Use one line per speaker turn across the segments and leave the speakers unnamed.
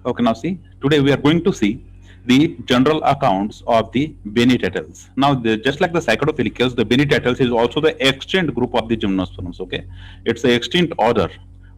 Okay, now see, today we are going to see the general accounts of the Benititles. Now, just like the Cyclophilicales, the Benititles is also the extinct group of the gymnosperms. Okay, it's the extinct order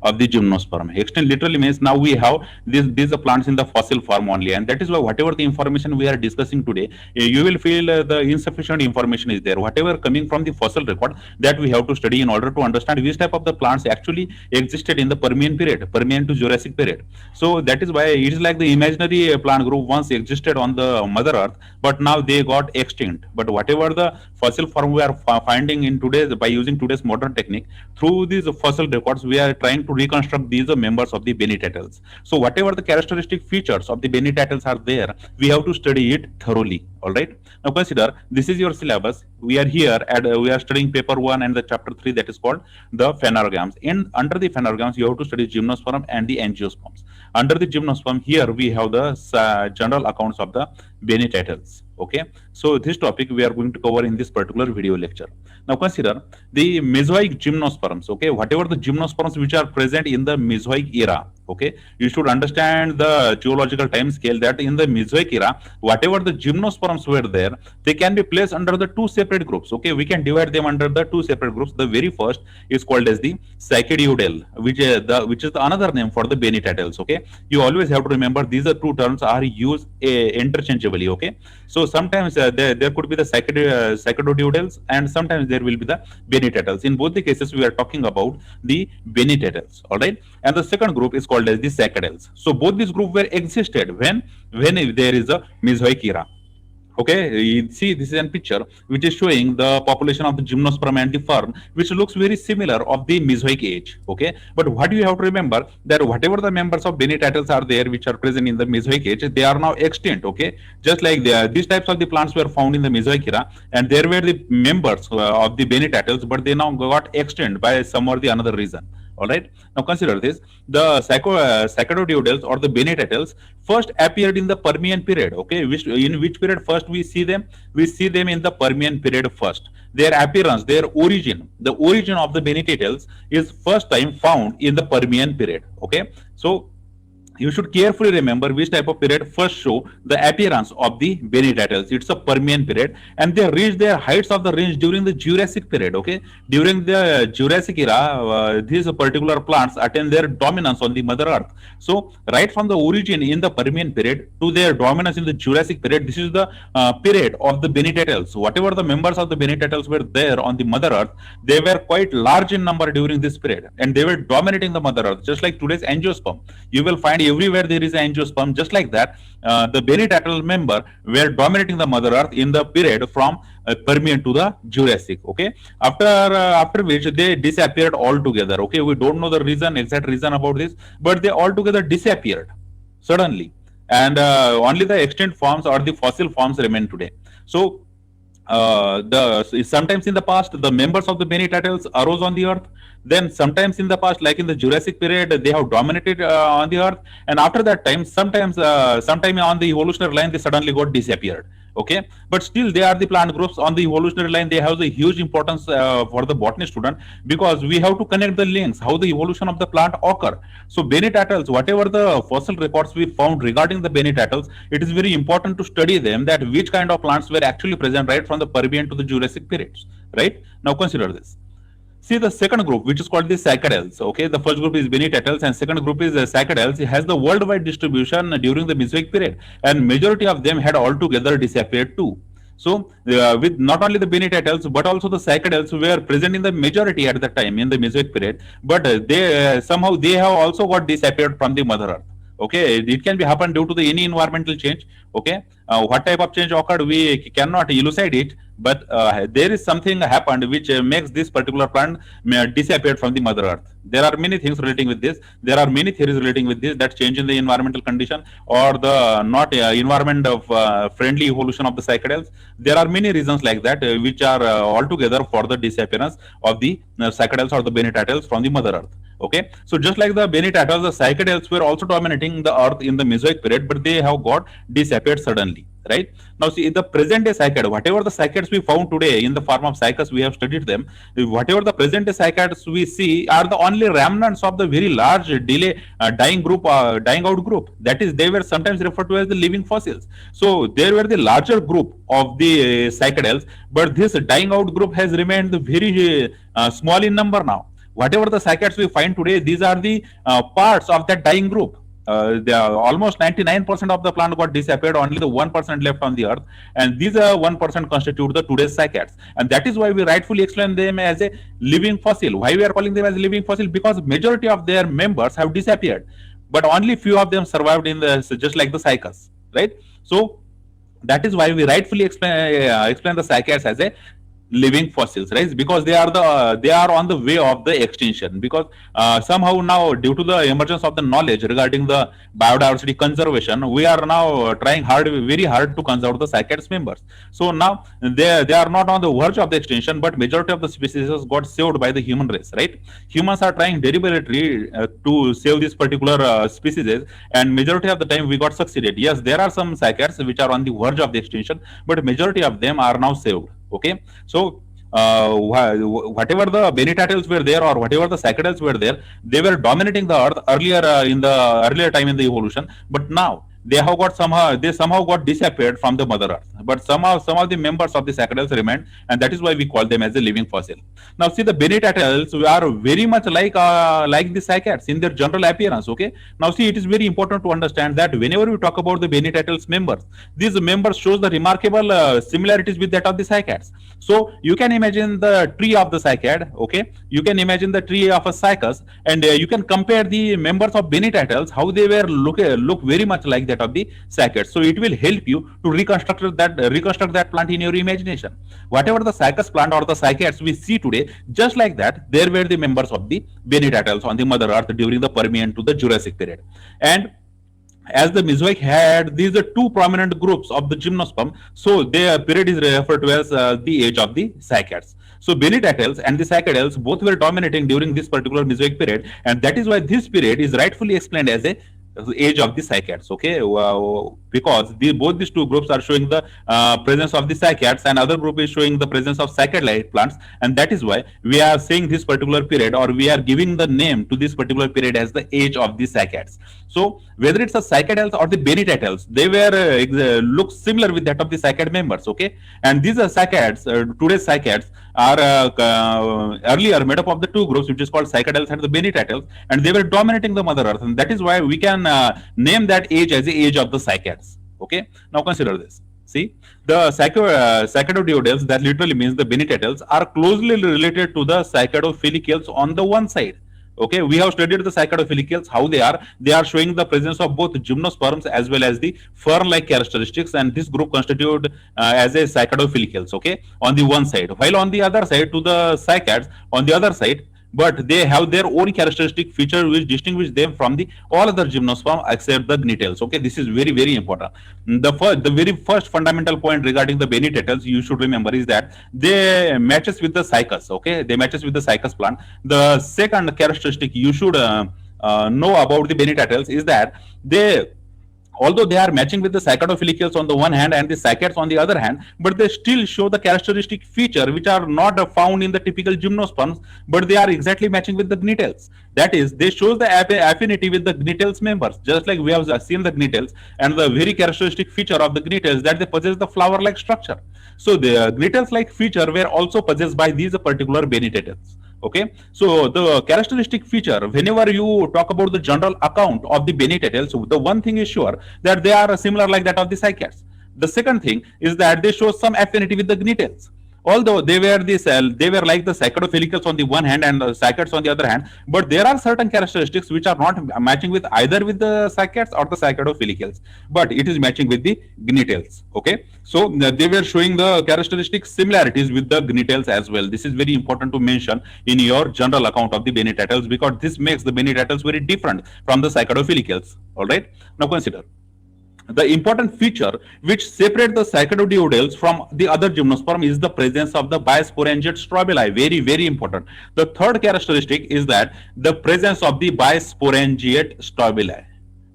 of the gymnosperm. Extinct literally means now we have these are plants in the fossil form only, and that is why whatever the information we are discussing today, you will feel the insufficient information is there. Whatever coming from the fossil record that we have to study in order to understand which type of the plants actually existed in the Permian period, Permian to Jurassic period. So that is why it is like the imaginary plant group once existed on the Mother Earth, but now they got extinct. But whatever the fossil form we are finding in today's by using today's modern technique, through these fossil records, we are trying to reconstruct these members of the Benititles. So whatever the characteristic features of the Benititles are there, we have to study it thoroughly. All right. Now consider this is your syllabus. We are here at we are studying paper 1 and the chapter 3 that is called the phanerogams. In under the phanerogams, you have to study gymnosperm and the angiosperms. Under the gymnosperm, here we have the general accounts of the Benititles. Okay, so this topic we are going to cover in this particular video lecture. Now consider the Mesozoic gymnosperms. Okay, whatever the gymnosperms which are present in the Mesozoic era. Okay, you should understand the geological time scale that in the Mesozoic era, whatever the gymnosperms were there, they can be placed under the two separate groups. Okay, we can divide them under the two separate groups. The very first is called as the Psychediodel, which is the another name for the Benititles. Okay, you always have to remember these are two terms are used interchangeably. Okay, so sometimes there could be the Psychediodels and sometimes there will be the Benititles. In both the cases, we are talking about the Benititles. All right, and the second group is called as the Sacadels. So both these groups were existed when there is a Mesozoic era. Okay, you see, this is a picture which is showing the population of the gymnosperm and the fern, which looks very similar of the Mesozoic age. Okay, but what you have to remember that whatever the members of Benititles are there, which are present in the Mesozoic age, they are now extinct. Okay, just like these types of the plants were found in the Mesozoic era, and there were the members of the Benititles, but they now got extinct by some or the another reason. All right. Now consider this: the Sacadodioidals or the Benititles first appeared in the Permian period. Okay, in which period first we see them? We see them in the Permian period first. Their appearance, their origin, the origin of the Benititles is first time found in the Permian period. Okay, so you should carefully remember which type of period first show the appearance of the Benititles. It's a Permian period, and they reach their heights of the range during the Jurassic period. Okay, during the Jurassic era, these particular plants attain their dominance on the Mother Earth. So, right from the origin in the Permian period to their dominance in the Jurassic period, this is the period of the Benititles. Whatever the members of the Benititles were there on the Mother Earth, they were quite large in number during this period, and they were dominating the Mother Earth, just like today's angiosperm. You will find everywhere there is angiosperm. Just like that, the Benititle member were dominating the Mother Earth in the period from Permian to the Jurassic. Okay, after which they disappeared altogether. Okay, we don't know the exact reason about this, but they altogether disappeared suddenly, and only the extinct forms or the fossil forms remain today. So the sometimes in the past the members of the Benititles arose on the earth, then sometimes in the past like in the Jurassic period they have dominated on the earth, and after that time sometimes sometime on the evolutionary line they suddenly got disappeared. Okay, but still they are the plant groups on the evolutionary line. They have a huge importance for the botany student, because we have to connect the links how the evolution of the plant occur. So Benititles, whatever the fossil records we found regarding the Benititles, it is very important to study them, that which kind of plants were actually present right from the Permian to the Jurassic periods. Right, now consider this. See the second group, which is called the Sacadels. Okay, the first group is Benititles, and second group is Sacadels. It has the worldwide distribution during the Mesozoic period, and majority of them had altogether disappeared too. So, with not only the Benititles but also the Sacadels were present in the majority at the time in the Mesozoic period, but they somehow they have also got disappeared from the Mother Earth. Okay, it can be happen due to the any environmental change. Okay, what type of change occurred we cannot elucidate it, but there is something happened which makes this particular plant disappear from the Mother Earth. There are many things relating with this. There are many theories relating with this, that change in the environmental condition or the not environment of friendly evolution of the Sacadels. There are many reasons like that which are altogether for the disappearance of the Sacadels or the Benititles from the Mother Earth. Okay, so just like the Benititles, the Sacadels were also dominating the earth in the Mesozoic period, but they have got disappeared suddenly. right? Now see the present day cycad, whatever the cycads we found today in the form of cycas, we have studied them. Whatever the present day cycads we see are the only remnants of the very large delay dying out group. That is, they were sometimes referred to as the living fossils. So there were the larger group of the cycadels, but this dying out group has remained very small in number now. Whatever the cycads we find today, these are the parts of that dying group. Almost 99% of the plant got disappeared, only the 1% left on the earth, and these 1% constitute the today's cycads, and that is why we rightfully explain them as a living fossil. Why we are calling them as living fossil? Because majority of their members have disappeared, but only few of them survived in the, just like the cycas, right? So that is why we rightfully explain the cycads as a living fossils, right? Because they are on the way of the extinction, because somehow now, due to the emergence of the knowledge regarding the biodiversity conservation, we are now trying very hard to conserve the cycads members. So now they are not on the verge of the extinction, but majority of the species got saved by the human race, right? Humans are trying deliberately to save this particular species, and majority of the time we got succeeded. Yes, there are some cycads which are on the verge of the extinction, but majority of them are now saved. Okay, so whatever the Benitattles were there, or whatever the cycadels were there, they were dominating the earth earlier in the earlier time in the evolution, but now they somehow got disappeared from the mother earth, but somehow some of the members of the cycadels remained, and that is why we call them as a living fossil. Now see, the Benitattles are very much like the cycads in their general appearance. Okay, now see, it is very important to understand that whenever we talk about the Benitattles members, these members shows the remarkable similarities with that of the cycads. So you can imagine the tree of the cycad, okay, you can imagine the tree of a cycas, and you can compare the members of Benitattles, how they were look very much like that of the cycads. So it will help you to reconstruct that plant in your imagination. Whatever the cycas plant or the cycads we see today, just like that, there were the members of the Benitattles on the mother earth during the Permian to the Jurassic period. And as the Mesozoic had these are two prominent groups of the gymnosperm, so their period is referred to as the age of the cycads. So Benitattles and the cycadels both were dominating during this particular Mesozoic period, and that is why this period is rightfully explained as a age of the cycads. Okay, because both these two groups are showing the presence of the cycads, and other group is showing the presence of cycad-like plants, and that is why we are saying this particular period, or we are giving the name to this particular period as the age of the cycads. So whether it's the cycadels or the Benitattles, they were look similar with that of the cycad members. Okay, and these are cycads. Today's cycads are earlier made up of the two groups, which is called cycadels and the Benitattles, and they were dominating the mother earth, and that is why we can name that age as the age of the cycads. Okay, now consider this. See, the cycadodioides, that literally means the Benitattles, are closely related to the cycadophylicales on the one side. Okay, we have studied the cycadophylicales, how they are showing the presence of both gymnosperms as well as the fern-like characteristics, and this group constitute as a cycadophylicales, okay, on the one side, while on the other side, to the cycads on the other side, but they have their own characteristic feature which distinguish them from the all other gymnosperm except the gnetales. Okay, this is very, very important. The very first fundamental point regarding the Benitattles you should remember is that they matches with the cycas. Okay, they matches with the cycas plant. The second characteristic you should know about the Benitattles is that although they are matching with the cycadophylicales on the one hand and the cycads on the other hand, but they still show the characteristic feature which are not found in the typical gymnosperms, but they are exactly matching with the gnetales. That is, they show the affinity with the gnetales members, just like we have seen the gnetales, and the very characteristic feature of the gnetales that they possess the flower-like structure. So the gnetales-like feature were also possessed by these particular Benitattles. Okay, so the characteristic feature, whenever you talk about the general account of the Benitattles, the one thing is sure that they are similar like that of the cycads. The second thing is that they show some affinity with the gnetales. Although they were like the cycadophylicales on the one hand and the cycads on the other hand, but there are certain characteristics which are not matching with either with the cycads or the cycadophylicales, but it is matching with the gnetales. Okay, so they were showing the characteristic similarities with the gnetales as well. This is very important to mention in your general account of the Benitattles, because this makes the Benitattles very different from the cycadophylicales. All right, now consider the important feature which separates the cycadodioides from the other gymnosperm is the presence of the bisporangiate strobili. Very, very important. The third characteristic is that the presence of the bisporangiate strobili.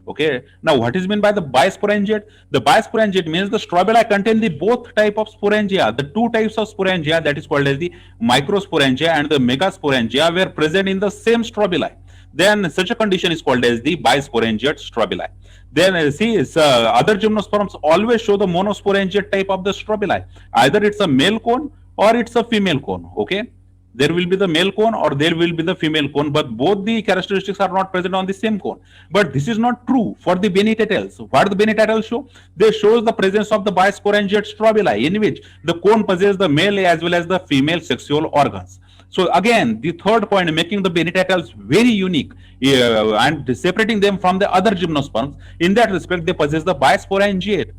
Okay. Now, what is meant by the bisporangiate? The bisporangiate means the strobili contain the both type of sporangia. The two types of sporangia, that is called as the microsporangia and the megasporangia, were present in the same strobili. Then such a condition is called as the bisporangiate strobili. Then see, other gymnosperms always show the monosporangiate type of the strobili. Either it's a male cone or it's a female cone. Okay, there will be the male cone or there will be the female cone, but both the characteristics are not present on the same cone. But this is not true for the Benitatels. What the Benitatels show? They shows the presence of the bisporangiate strobili, in which the cone possesses the male as well as the female sexual organs. So again, the third point, making the Benitatels very unique and separating them from the other gymnosperms. In that respect, they possess the bisporangiate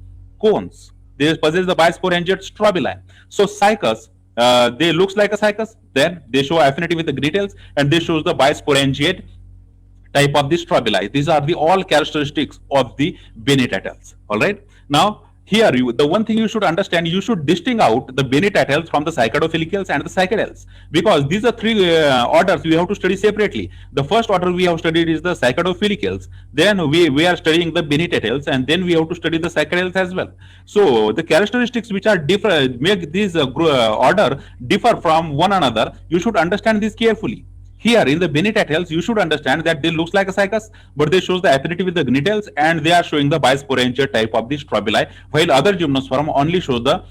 cones. They possess the bisporangiate strobili. So cycas, they looks like a cycas. Then they show affinity with the gnetales, and they shows the bisporangiate type of the strobili. These are the all characteristics of the Benitatels. All right. Now here, the one thing you should understand, you should distinguish out the Benitatels from the Cycadophilicales and the Cycadales, because these are three orders we have to study separately. The first order we have studied is the Cycadophilicales, then we are studying the Benitatels, and then we have to study the Cycadales as well. So the characteristics which are different make this order differ from one another. You should understand this carefully. Here in the Benitatels, you should understand that they looks like a cycas, but they shows the affinity with the gnetales, and they are showing the bisporangiate type of the strobili, while other gymnosperm only shows the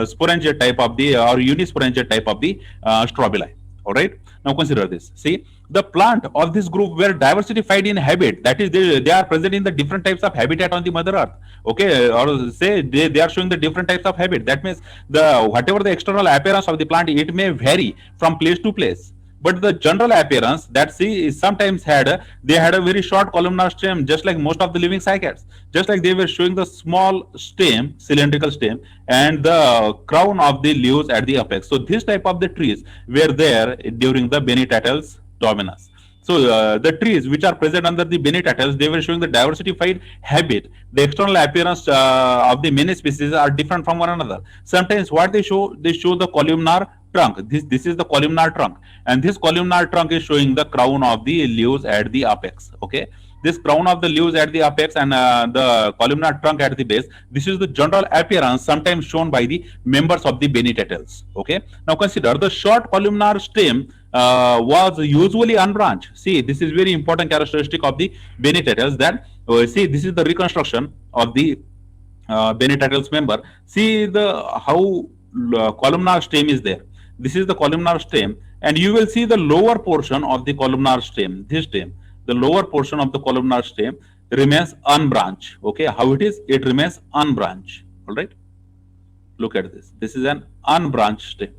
sporangiate type of the or unisporangiate type of the strobili. All right. Now consider this. See, the plant of this group were diversified in habit. That is, they are present in the different types of habitat on the Mother Earth. Okay, or say they are showing the different types of habit. That means the whatever the external appearance of the plant, it may vary from place to place, but the general appearance that see is sometimes they had a very short columnar stem, just like most of the living cycads, just like they were showing the small stem, cylindrical stem, and the crown of the leaves at the apex. So this type of the trees were there during the Benitatels dominus. So the trees which are present under the Benitatels, they were showing the diversified habit. The external appearance of the many species are different from one another. Sometimes what they show the columnar trunk. This is the columnar trunk, and this columnar trunk is showing the crown of the leaves at the apex. Okay, this crown of the leaves at the apex and the columnar trunk at the base. This is the general appearance sometimes shown by the members of the Benitatels. Okay, now consider the short columnar stem was usually unbranched. See, this is very important characteristic of the Benitatels. That see, this is the reconstruction of the Benitatels member. See the how columnar stem is there. This is the columnar stem, and you will see the lower portion of the columnar stem. This stem, the lower portion of the columnar stem remains unbranched. Okay, how it is? It remains unbranched. All right. Look at this. This is an unbranched stem,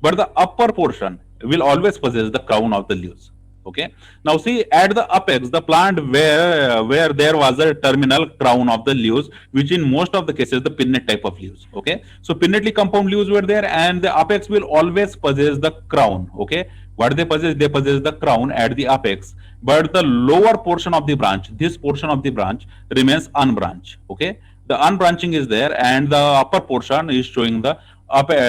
but the upper portion will always possess the crown of the leaves. Okay. Now see, at the apex, the plant where there was a terminal crown of the leaves, which in most of the cases the pinnate type of leaves. Okay. So pinnately compound leaves were there, and the apex will always possess the crown. Okay. What they possess? They possess the crown at the apex, but the lower portion of the branch, this portion of the branch remains unbranched. Okay. The unbranching is there, and the upper portion is showing the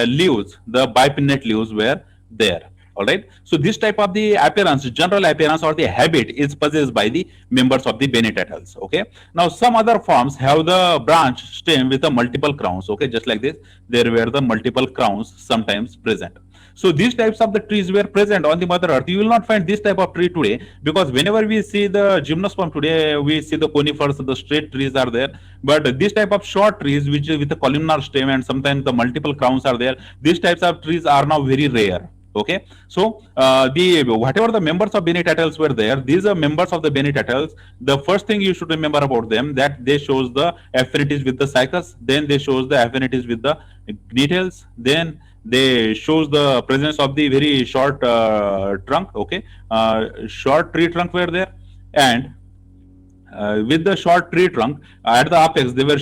leaves. The bipinnate leaves were there. All right. So this type of the appearance, general appearance or the habit, is possessed by the members of the Benitatels. Okay. Now some other forms have the branch stem with the multiple crowns. Okay, just like this, there were the multiple crowns sometimes present. So these types of the trees were present on the Mother Earth. You will not find this type of tree today, because whenever we see the gymnosperm today, we see the conifers, the straight trees are there. But this type of short trees, which is with a columnar stem and sometimes the multiple crowns are there, these types of trees are now very rare. Okay, so the whatever the members of Benitatels were there, these are members of the Benitatels. The first thing you should remember about them, that they shows the affinities with the cycas, then they shows the affinities with the gnetales, then they shows the presence of the very short trunk. Okay, short tree trunk were there, and with the short tree trunk at the apex, they will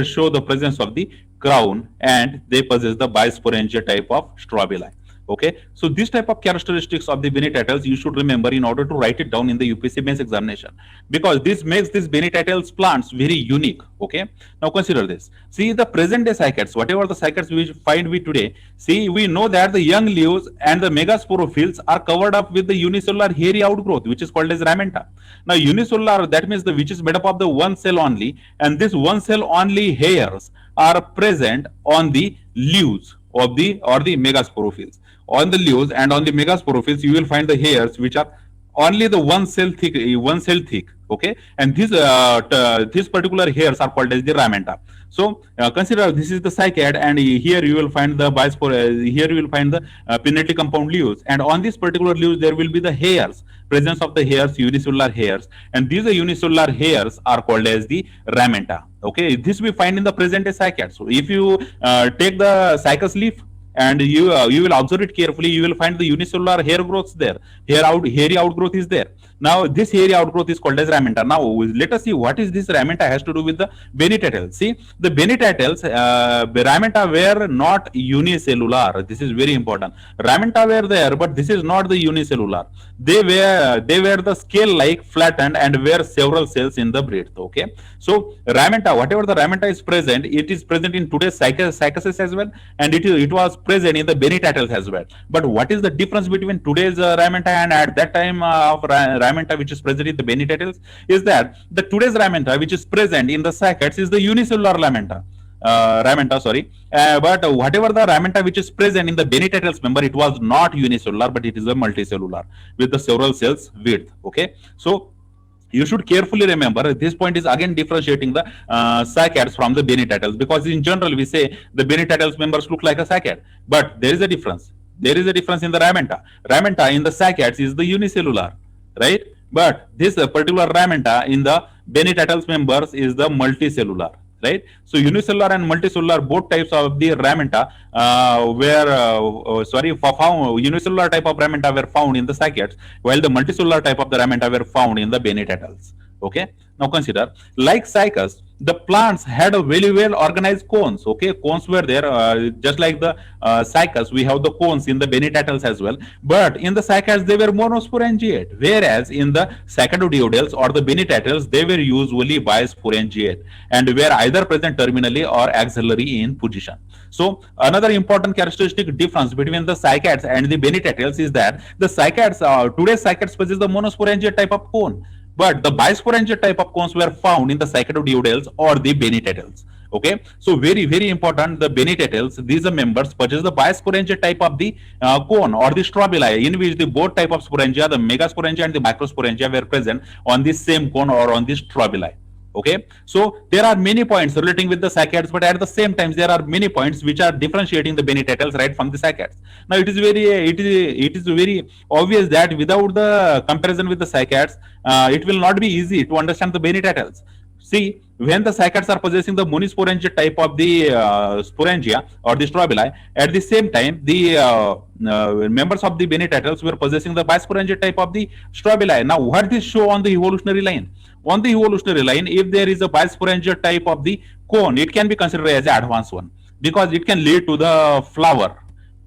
show the presence of the crown, and they possess the bisporangia type of strobili. Okay, so this type of characteristics of the Benny you should remember in order to write it down in the UPSC mains examination, because this makes this Benny plants very unique. Okay, now consider this. See the present day cycads, whatever the cycads we find we today. See, we know that the young leaves and the megasporophyls are covered up with the unicellular hairy outgrowth, which is called as ramenta. Now, unicellular, that means the which is made up of the one cell only, and this one cell only hairs are present on the leaves of the or the megasporophylls. On the leaves and on the megasporophylls, you will find the hairs which are only the one cell thick. Okay, and these particular hairs are called as the ramenta. So consider this is the cycad, and here you will find the here you will find the pinnately compound leaves, and on this particular leaves there will be the hairs, presence of the hairs, unicellular hairs, and these unicellular hairs are called as the ramenta. Okay, this we find in the present day cycad. So if you take the cycas leaf and you will observe it carefully, you will find the unicellular hair growths there. Hairy outgrowth is there. Now this hairy outgrowth is called as ramenta. Now let us see what is this ramenta has to do with the Benny See, the Benny ramenta were not unicellular. This is very important. Ramenta were there, but this is not the unicellular. They were the scale like flattened and were several cells in the breadth. Okay, so ramenta, whatever the ramenta is present, it is present in today's cycases as well, and it was present in the Benny as well. But what is the difference between today's ramenta and at that time of ramenta which is present in the Benny is that the today's ramenta which is present in the cycads is the unicellular ramenta, sorry. But whatever the ramenta which is present in the Benny member, it was not unicellular, but it is a multicellular with the several cells width. Okay, so you should carefully remember this point is again differentiating the cycads from the Benny because in general we say the Benny members look like a cycad, but there is a difference. There is a difference in the ramenta. Ramenta in the cycads is the unicellular, right? But this particular ramenta in the Benny members is the multicellular, right? So unicellular and multicellular, both types of the ramenta unicellular type of ramenta were found in the cycads, while the multicellular type of the ramenta were found in the Benny Okay, now consider, like cycas, the plants had a very well organized cones. Okay, cones were there, just like the cycas, we have the cones in the Benny as well. But in the cycads, they were monosporangiate, whereas in the cycadodioidales or the Benny they were usually bisporangiate and were either present terminally or axillary in position. So another important characteristic difference between the cycads and the Benny is that the cycads, today's cycads possess the monosporangiate type of cone, but the bisporangiate type of cones were found in the cycadodioidales or the Benny Okay, so very, very important, the Benny these are members possess the bisporangiate type of the cone or the strobili, in which the both type of sporangia, the megasporangia and the microsporangia, were present on the same cone or on the strobili. Okay, so there are many points relating with the cycads, but at the same time there are many points which are differentiating the Benny right from the cycads. Now it is very obvious that without the comparison with the cycads, it will not be easy to understand the Benny See, when the cycads are possessing the monosporangia type of the sporangia or the strobili, at the same time the members of the Benny were possessing the bisporangia type of the strobili. Now what this show on the evolutionary line? On the evolutionary line, if there is a bisporangia type of the cone, it can be considered as an advanced one, because it can lead to the flower,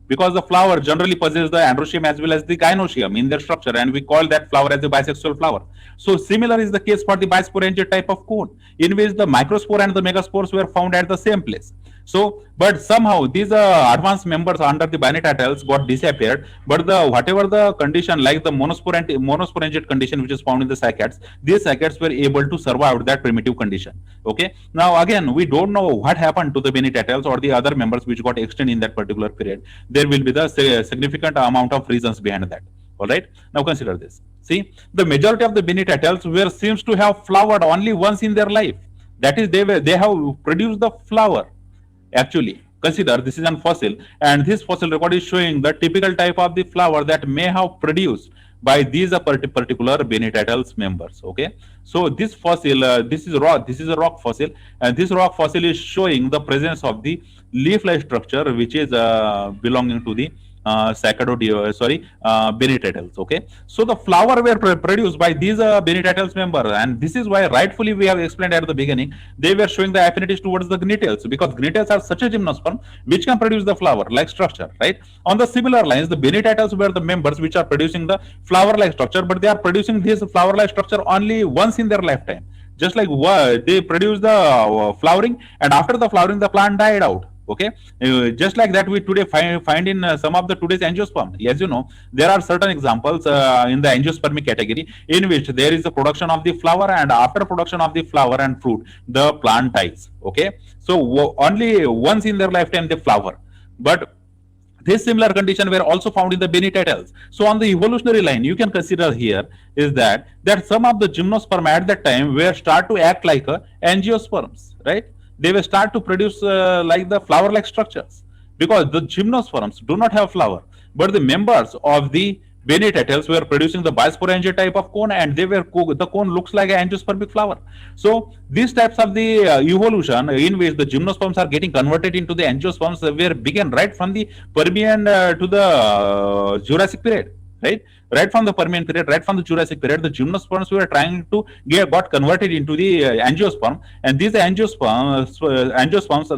because the flower generally possesses the androecium as well as the gynoecium in their structure, and we call that flower as a bisexual flower. So similar is the case for the bisporangia type of cone, in which the microspore and the megaspores were found at the same place. So, but somehow these advanced members under the Benny got disappeared. But the whatever the condition, like the monosporangiate condition which is found in the cycads, these cycads were able to survive that primitive condition. Okay. Now again, we don't know what happened to the Benny or the other members which got extinct in that particular period. There will be the significant amount of reasons behind that. All right. Now consider this. See, the majority of the Benny were seems to have flowered only once in their life. That is, they have produced the flower. Actually, consider this is an fossil, and this fossil record is showing the typical type of the flower that may have produced by these particular Benny members. Okay, so this fossil, this is a rock fossil, and this rock fossil is showing the presence of the leaf-like structure, which is belonging to the Bennetettles. Okay, so the flower were produced by these Bennetettles member, and this is why rightfully we have explained at the beginning they were showing the affinities towards the gnetales, because gnetales are such a gymnosperm which can produce the flower like structure, right? On the similar lines, the Bennetettles were the members which are producing the flower like structure, but they are producing this flower like structure only once in their lifetime. Just like they produce the flowering, and after the flowering the plant died out. Okay, just like that we today find in some of the today's angiosperm. As you know, there are certain examples in the angiospermic category in which there is a production of the flower, and after production of the flower and fruit the plant dies. Okay, so only once in their lifetime they flower, but this similar condition were also found in the Bennetettles. So on the evolutionary line, you can consider here is that some of the gymnosperm at that time were start to act like angiosperms, right? They will start to produce like the flower-like structures, because the gymnosperms do not have flower, but the members of the Bennetettles were producing the biosporangia type of cone, and the cone looks like an angiospermic flower. So these types of the evolution in which the gymnosperms are getting converted into the angiosperms were began right from the Permian to the Jurassic period, right? Right from the Permian period, right from the Jurassic period, the gymnosperms were trying to got converted into the angiosperm, and these angiosperms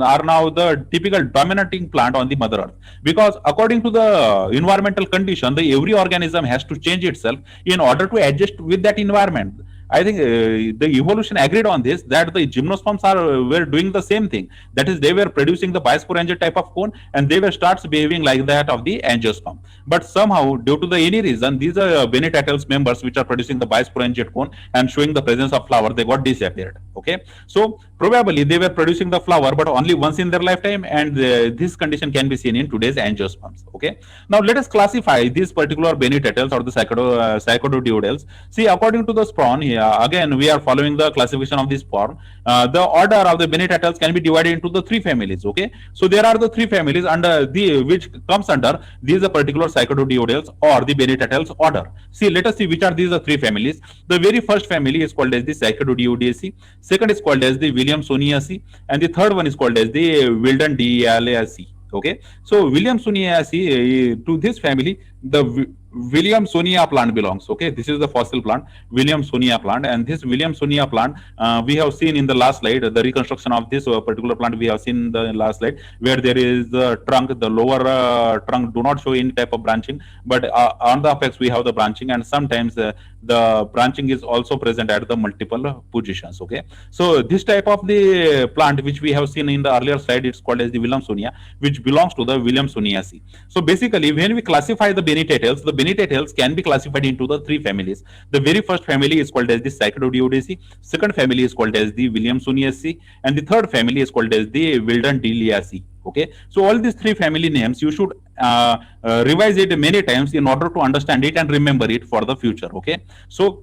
are now the typical dominating plant on the Mother Earth, because according to the environmental condition, the every organism has to change itself in order to adjust with that environment. I think the evolution agreed on this, that the gymnosperms were doing the same thing. That is, they were producing the biosporangia type of cone, and they were starts behaving like that of the angiosperm. But somehow, due to the any reason, these are Bennetettles members which are producing the biosporangia cone and showing the presence of flower, they got disappeared. Okay, so probably they were producing the flower, but only once in their lifetime, and this condition can be seen in today's angiosperms. Okay, now let us classify these particular Bennetettles or the Cycadodiodales. See, according to the Sprawn here, again we are following the classification of this form. The order of the Bennetettles can be divided into the three families. Okay, so there are the three families under the which comes under these particular Cycadodiodales or the Bennetettles order. See, let us see which are these three families. The very first family is called as the Cycadodioidaceae. Second is called as the Williamsoniaceae, and the third one is called as the Wildendialaceae. Okay, so Williamsoniaceae, to this family, the Williamsonia plant belongs. Okay, this is the fossil plant, Williamsonia plant, and this Williamsonia plant we have seen in the last slide. The reconstruction of this particular plant we have seen in the last slide, where there is the trunk, the lower trunk do not show any type of branching, but on the apex we have the branching, and sometimes the branching is also present at the multiple positions. Okay, so this type of the plant which we have seen in the earlier slide, it's called as the Williamsonia, which belongs to the Williamsoniaceae. So basically, when we classify the Bennetettles can be classified into the three families. The very first family is called as the Cycadodioidaceae, second family is called as the Williamsoniaceae, and the third family is called as the Wildendialaceae. Okay, so all these three family names you should revise it many times in order to understand it and remember it for the future. Okay, so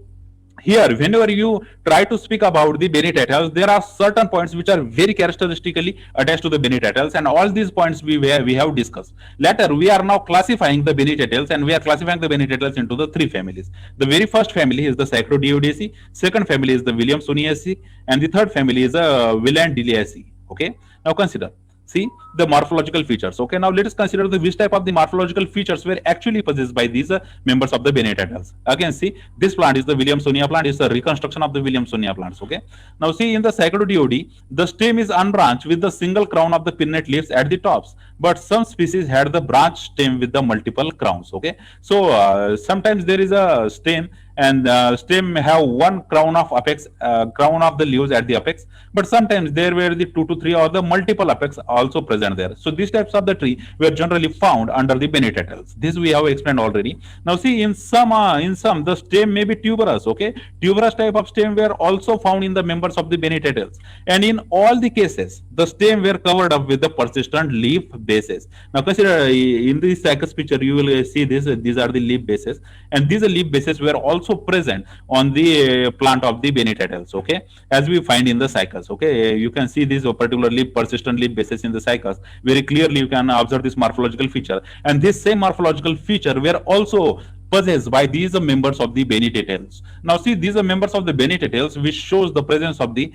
here whenever you try to speak about the Bennetettles, there are certain points which are very characteristically attached to the Bennetettles, and all these points we have discussed. Later we are now classifying the Bennetettles, and we are classifying the Bennetettles into the three families. The very first family is the Cycadodioidaceae, second family is the Williamsoniaceae, and the third family is the Wildendialaceae. Okay, now consider, see the morphological features. Okay, now let us consider the which type of the morphological features were actually possessed by these members of the Bennetettles. Again, see, this plant is the Williamsonia plant, is a reconstruction of the Williamsonia plants. Okay, now see, in the Cycadodioidae, the stem is unbranched with the single crown of the pinnate leaves at the tops, but some species had the branch stem with the multiple crowns. Okay, so sometimes there is a stem, and stem have one crown of apex, crown of the leaves at the apex, but sometimes there were the 2 to 3 or the multiple apex also present there. So these types of the tree were generally found under the Bennetettles. This we have explained already. Now see, in some the stem may be tuberous. Okay, tuberous type of stem were also found in the members of the Bennetettles, and in all the cases the stem were covered up with the persistent leaf bases. Now consider in this cycles picture you will see this, these are the leaf bases, and these leaf bases were also present on the plant of the Bennetettles. Okay, as we find in the cycles. Okay, you can see these particular leaf, persistent leaf bases in the cycles very clearly. You can observe this morphological feature, and this same morphological feature were also possessed by these members of the Bennetettles. Now see, these are members of the Bennetettles which shows the presence of the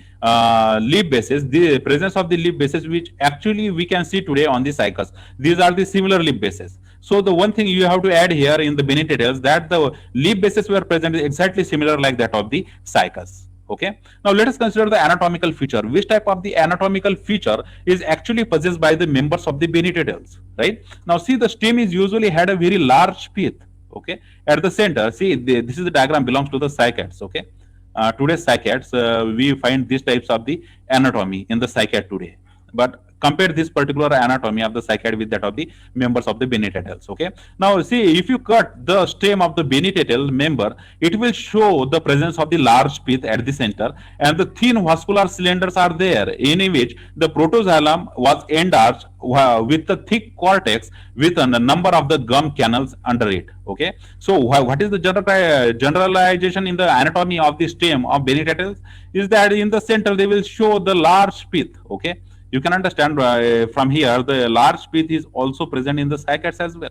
leaf bases, the presence of the leaf bases which actually we can see today on the cycles. These are the similar leaf bases. So the one thing you have to add here in the Benitez that the leaf bases were present is exactly similar like that of the cycas. Okay. Now let us consider the anatomical feature. Which type of the anatomical feature is actually possessed by the members of the Benitez, right? Now see, the stem is usually had a very large pith. Okay. At the center, see, this is the diagram belongs to the cycads. Okay. Today's cycads, we find these types of the anatomy in the cycad today. But compare this particular anatomy of the cycad with that of the members of the Benitez. Okay. Now see, if you cut the stem of the Benitez member, it will show the presence of the large pith at the center, and the thin vascular cylinders are there, in which the protoxylem was enlarged with the thick cortex with a number of the gum canals under it. Okay. So what is the generalization in the anatomy of the stem of Benitez is that in the center they will show the large pith. Okay. You can understand from here the large pith is also present in the cycads as well,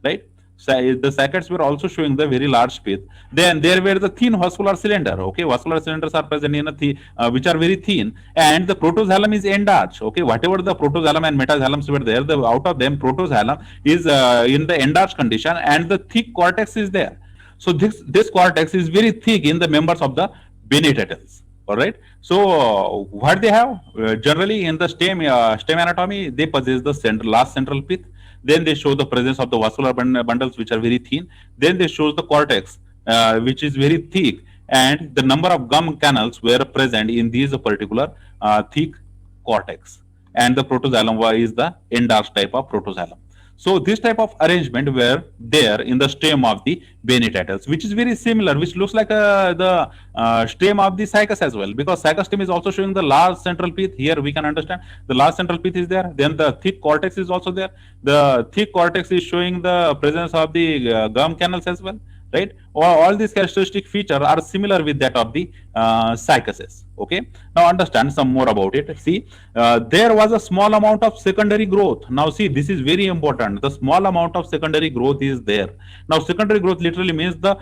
right? So the cycads were also showing the very large pith. Then there were the thin vascular cylinder. Okay, vascular cylinders are present in which are very thin, and the protoxylem is enlarged. Okay, whatever the protoxylem and metaxylems were there, the out of them protoxylem is in the enlarged condition, and the thick cortex is there. So this cortex is very thick in the members of the Benitez. All right. So what they have generally in the stem anatomy, they possess the last central pith. Then they show the presence of the vascular bundles which are very thin. Then they show the cortex which is very thick, and the number of gum canals were present in these particular thick cortex. And the protoxylem is the enlarged type of protoxylem. So this type of arrangement were there in the stem of the Benitez, which is very similar, which looks like the stem of the cycas as well, because cycas stem is also showing the large central pith. Here we can understand the large central pith is there. Then the thick cortex is also there. The thick cortex is showing the presence of the gum canals as well, right? All these characteristic features are similar with that of the cycases. Okay. Now understand some more about it. See, there was a small amount of secondary growth. Now see, this is very important. The small amount of secondary growth is there. Now secondary growth literally means the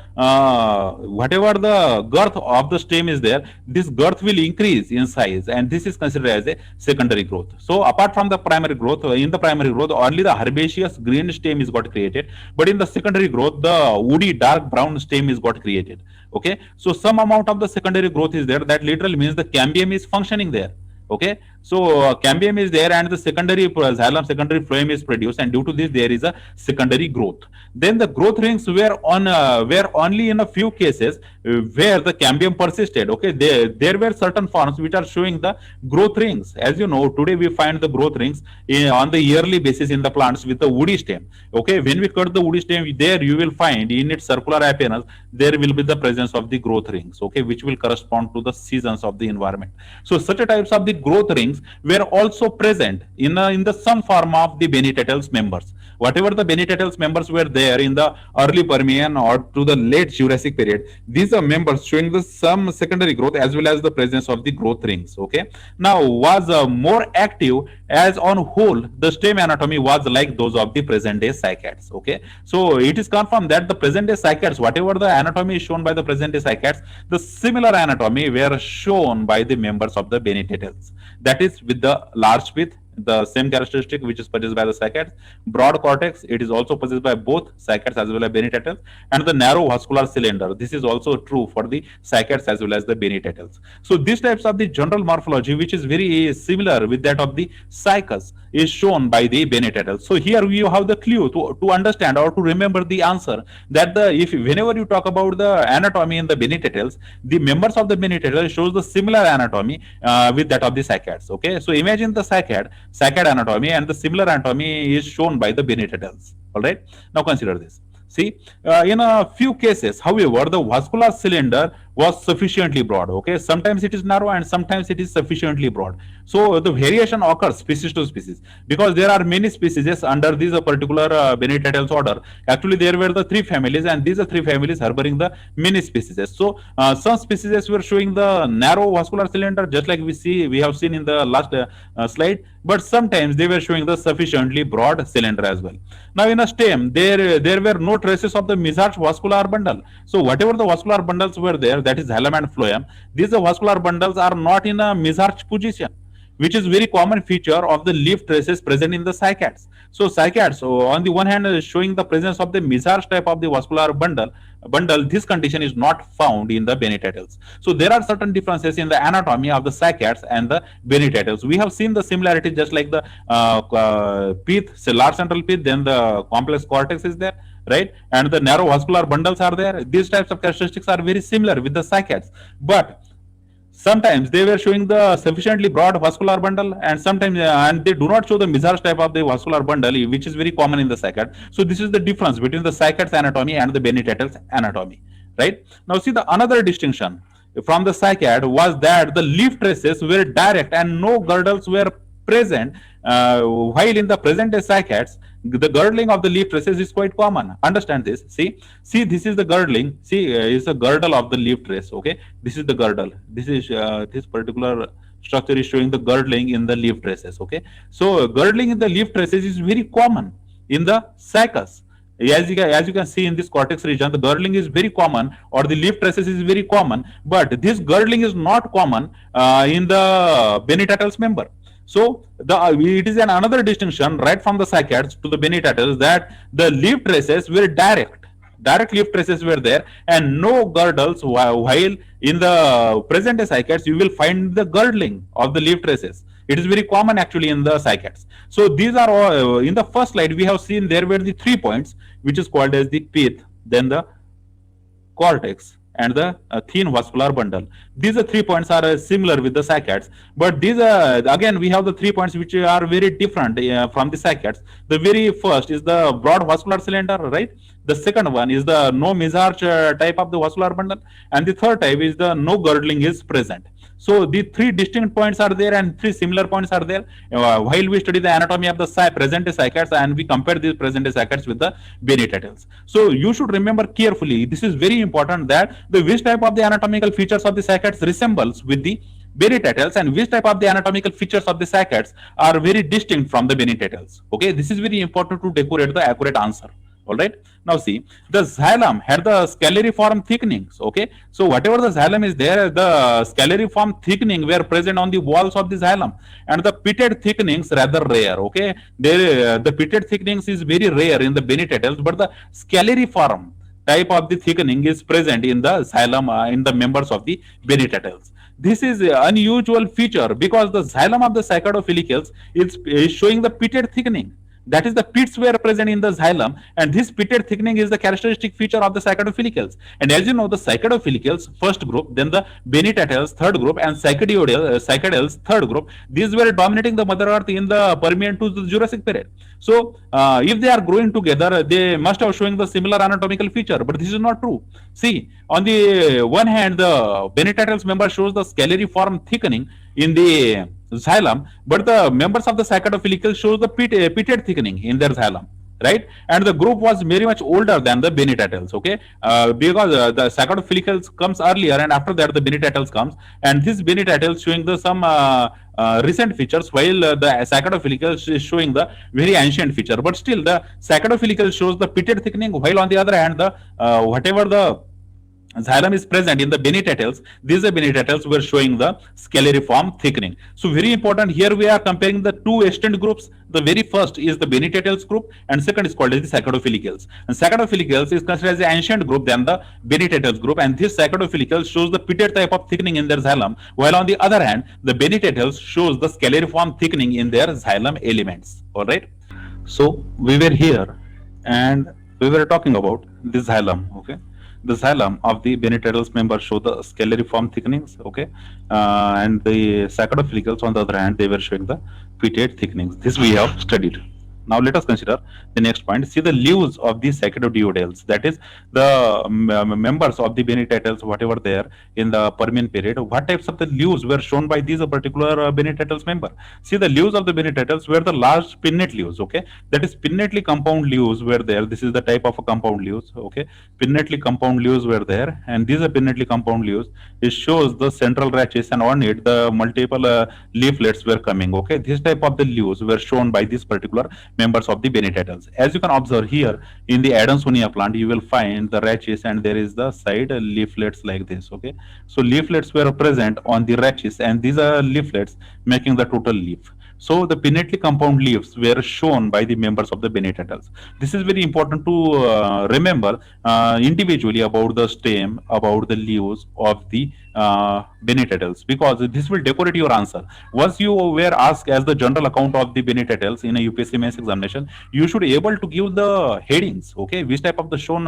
whatever the girth of the stem is there, this girth will increase in size, and this is considered as a secondary growth. So apart from the primary growth, in the primary growth only the herbaceous green stem is got created, but in the secondary growth the woody dark brown stem is got created. Okay. So some amount of the secondary growth is there. That literally means the cambium is functioning there. Okay. So cambium is there, and the secondary xylem, secondary phloem is produced, and due to this there is a secondary growth. Then the growth rings were only in a few cases where the cambium persisted. Okay, there were certain forms which are showing the growth rings. As you know, today we find the growth rings on the yearly basis in the plants with the woody stem. Okay, when we cut the woody stem, there you will find in its circular appearance there will be the presence of the growth rings. Okay, which will correspond to the seasons of the environment. So such a types of the growth rings were also present in the some form of the Benitez members. Whatever the Benitez members were there in the early Permian or to the late Jurassic period, these are members showing the some secondary growth as well as the presence of the growth rings. Okay, now was more active, as on whole the stem anatomy was like those of the present day cycads. Okay, so it is confirmed that the present day cycads, whatever the anatomy is shown by the present day cycads, the similar anatomy were shown by the members of the Benitez. That is with the large pith, the same characteristic which is possessed by the cycads. Broad cortex, it is also possessed by both cycads as well as Benitez, and the narrow vascular cylinder. This is also true for the cycads as well as the Benitez. So these types of the general morphology, which is very similar with that of the cycas, is shown by the Benitez. So here you have the clue to understand or to remember the answer that if whenever you talk about the anatomy in the Benitez, the members of the Benitez shows the similar anatomy with that of the cycads. Okay, so imagine the cycad anatomy, and the similar anatomy is shown by the Benitez. All right, now consider this. See, in a few cases, however, the vascular cylinder was sufficiently broad. Okay, sometimes it is narrow and sometimes it is sufficiently broad. So the variation occurs species to species, because there are many species under this particular Benitez order. Actually, there were the three families, and these are three families harboring the many species. So some species were showing the narrow vascular cylinder, just like we have seen in the last slide, but sometimes they were showing the sufficiently broad cylinder as well. Now in a stem, there were no traces of the mesoarch vascular bundle. So whatever the vascular bundles were there, that is xylem and phloem, these vascular bundles are not in a mesoarch position. which is very common feature of the leaf traces present in the cycads. So cycads, so on the one hand, showing the presence of the Mizar's type of the vascular bundle, this condition is not found in the Benny-Tattles. So there are certain differences in the anatomy of the cycads and the Benny-Tattles. We have seen the similarity just like the pith, say large central pith, then the complex cortex is there, right? And the narrow vascular bundles are there. These types of characteristics are very similar with the cycads. But sometimes they were showing the sufficiently broad vascular bundle, and sometimes and they do not show the Mizar's type of the vascular bundle, which is very common in the cycad. So this is the difference between the cycad's anatomy and the Benny-Tattles anatomy, right? Now see, the another distinction from the cycad was that the leaf traces were direct and no girdles were present, while in the present day cycads the girdling of the leaf traces is quite common. Understand this. See, this is the girdling. See, is the girdle of the leaf trace. Okay, this is the girdle. This is this particular structure is showing the girdling in the leaf traces. Okay, so girdling in the leaf traces is very common in the cycas. As you can see in this cortex region, the girdling is very common, or the leaf traces is very common, but this girdling is not common in the Benny-Tattles member. So it is another distinction right from the cycads to the Benny-Tattles, that the leaf traces were direct leaf traces were there and no girdles, while in the present day cycads you will find the girdling of the leaf traces. It is very common actually in the cycads. So these are all, in the first slide we have seen there were the 3 points, which is called as the pith, then the cortex, and the thin vascular bundle. These 3 points are similar with the cycads, but these again we have the 3 points which are very different from the cycads. The very first is the broad vascular cylinder, right? The second one is the no Mizar's type of the vascular bundle, and the third type is the no girdling is present. So the 3 distinct points are there and 3 similar points are there while we study the anatomy of the present day cycads, and we compare these present day cycads with the Benny-Tattles. So you should remember carefully, this is very important, that the which type of the anatomical features of the cycads resembles with the Benny-Tattles and which type of the anatomical features of the cycads are very distinct from the Benny-Tattles. Okay, this is very important to decorate the accurate answer. All right, now see, the xylem had the scalariform thickenings. Okay, so whatever the xylem is there, the scalariform thickening were present on the walls of the xylem, and the pitted thickenings rather rare. Okay, there the pitted thickenings is very rare in the Benny-Tattles, but the scalariform type of the thickening is present in the xylem in the members of the Benny-Tattles. This is an unusual feature because the xylem of the Cycadophilicales is showing the pitted thickening. That is, the pits were present in the xylem, and this pitted thickening is the characteristic feature of the Cycadophilicales. And as you know, the Cycadophilicales first group, then the Benny-Tattles third group, and Cycadales third group. These were dominating the Mother Earth in the Permian to the Jurassic period. So if they are growing together, they must have showing the similar anatomical feature, but this is not true. See, on the one hand, the Benny-Tattles member shows the scalariform thickening in the xylem, but the members of the Cycadophilicales shows the pitted thickening in their xylem, right? And the group was very much older than the Benny-Tattles. Okay, because the Cycadophilicales comes earlier, and after that the Benny-Tattles comes, and this Benny-Tattles showing the some recent features, while the Cycadophilicales is showing the very ancient feature. But still, the Cycadophilicales shows the pitted thickening, while on the other hand, the whatever the xylem is present in the Benny-Tattles, these Benny-Tattles were showing the scalariform thickening. So very important, here we are comparing the 2 extant groups. The very first is the Benny-Tattles group, and second is called as the Cycadophilicales. And Cycadophilicales is considered as the ancient group than the Benny-Tattles group, and this Cycadophilicales shows the pitted type of thickening in their xylem, while on the other hand, the Benny-Tattles shows the scalariform thickening in their xylem elements. All right. So we were here, and we were talking about the xylem. Okay. The xylem of the Benny-Tattles member show the scalariform thickenings, okay, and the Cycadophilicales on the other hand, they were showing the pitted thickenings. This we have studied. Now let us consider the next point. See the leaves of the Cycadodeodales, that is the members of the Benny-Tattles, whatever there in the Permian period. What types of the leaves were shown by these particular Benny-Tattles member? See, the leaves of the Benny-Tattles were the large pinnate leaves, okay, that is pinnately compound leaves were there. This is the type of a compound leaves, okay, pinnately compound leaves were there, and these are pinnately compound leaves. It shows the central rachis, and on it the multiple leaflets were coming, okay. This type of the leaves were shown by this particular members of the Bennetettles. As you can observe here in the Adansonia plant, you will find the rachis and there is the side leaflets like this. Okay, so leaflets were present on the rachis, and these are leaflets making the total leaf. So the pinnately compound leaves were shown by the members of the Bennetettles. This is very important to remember individually about the stem, about the leaves of the Bennetettles, because this will decorate your answer. Once you were asked as the general account of the Bennetettles in a UPSC mains examination, you should be able to give the headings. Okay, which type of the shown,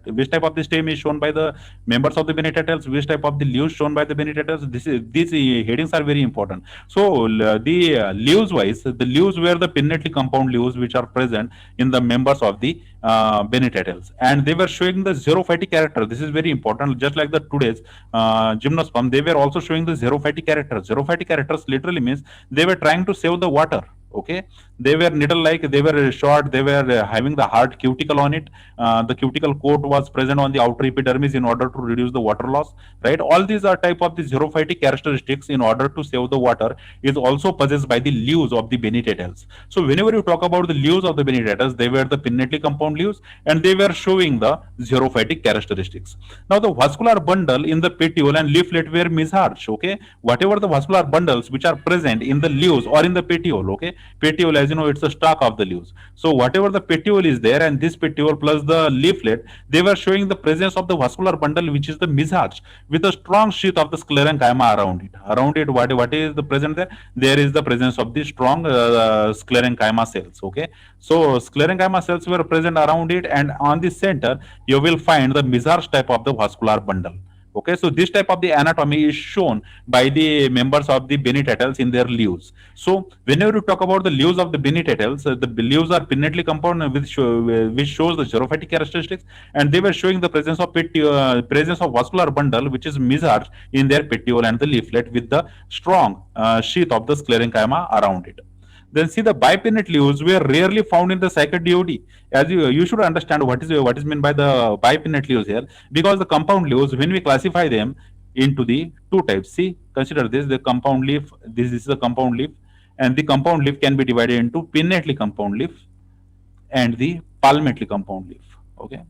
which type of the stem is shown by the members of the Bennetettles, which type of the leaves shown by the Bennetettles. These headings are very important. So the leaves wise, the leaves were the pinnately compound leaves which are present in the members of the Bennetettles, and they were showing the zero fatty character. This is very important. Just like the today's gymnosperm, they were also showing the zero fatty character. Zero fatty characters literally means they were trying to save the water. Okay, they were needle like, they were short, they were having the hard cuticle on it. The cuticle coat was present on the outer epidermis in order to reduce the water loss, right? All these are type of the xerophytic characteristics in order to save the water is also possessed by the leaves of the Bennetettles. So whenever you talk about the leaves of the Bennetettles, they were the pinnately compound leaves and they were showing the xerophytic characteristics. Now the vascular bundle in the petiole and leaflet were misarch. Okay, whatever the vascular bundles which are present in the leaves or in the petiole. Okay, petiole, as you know, it's the stalk of the leaves. So whatever the petiole is there, and this petiole plus the leaflet, they were showing the presence of the vascular bundle which is the misarch with a strong sheath of the sclerenchyma around it. Around it, what is the present there? There is the presence of the strong sclerenchyma cells. Okay, so sclerenchyma cells were present around it, and on the center you will find the misarch type of the vascular bundle. Okay, so this type of the anatomy is shown by the members of the Bennetettles in their leaves. So whenever you talk about the leaves of the Bennetettles, the leaves are pinnately compound which shows the xerophytic characteristics, and they were showing the presence of presence of vascular bundle which is misarch in their petiole and the leaflet with the strong sheath of the sclerenchyma around it. Then see, the bipinnate leaves were rarely found in the Psychodiode. As you should understand what is meant by the bipinnate leaves here, because the compound leaves, when we classify them into the two types. See, consider this, the compound leaf. This is the compound leaf, and the compound leaf can be divided into pinnately compound leaf and the palmately compound leaf. Okay,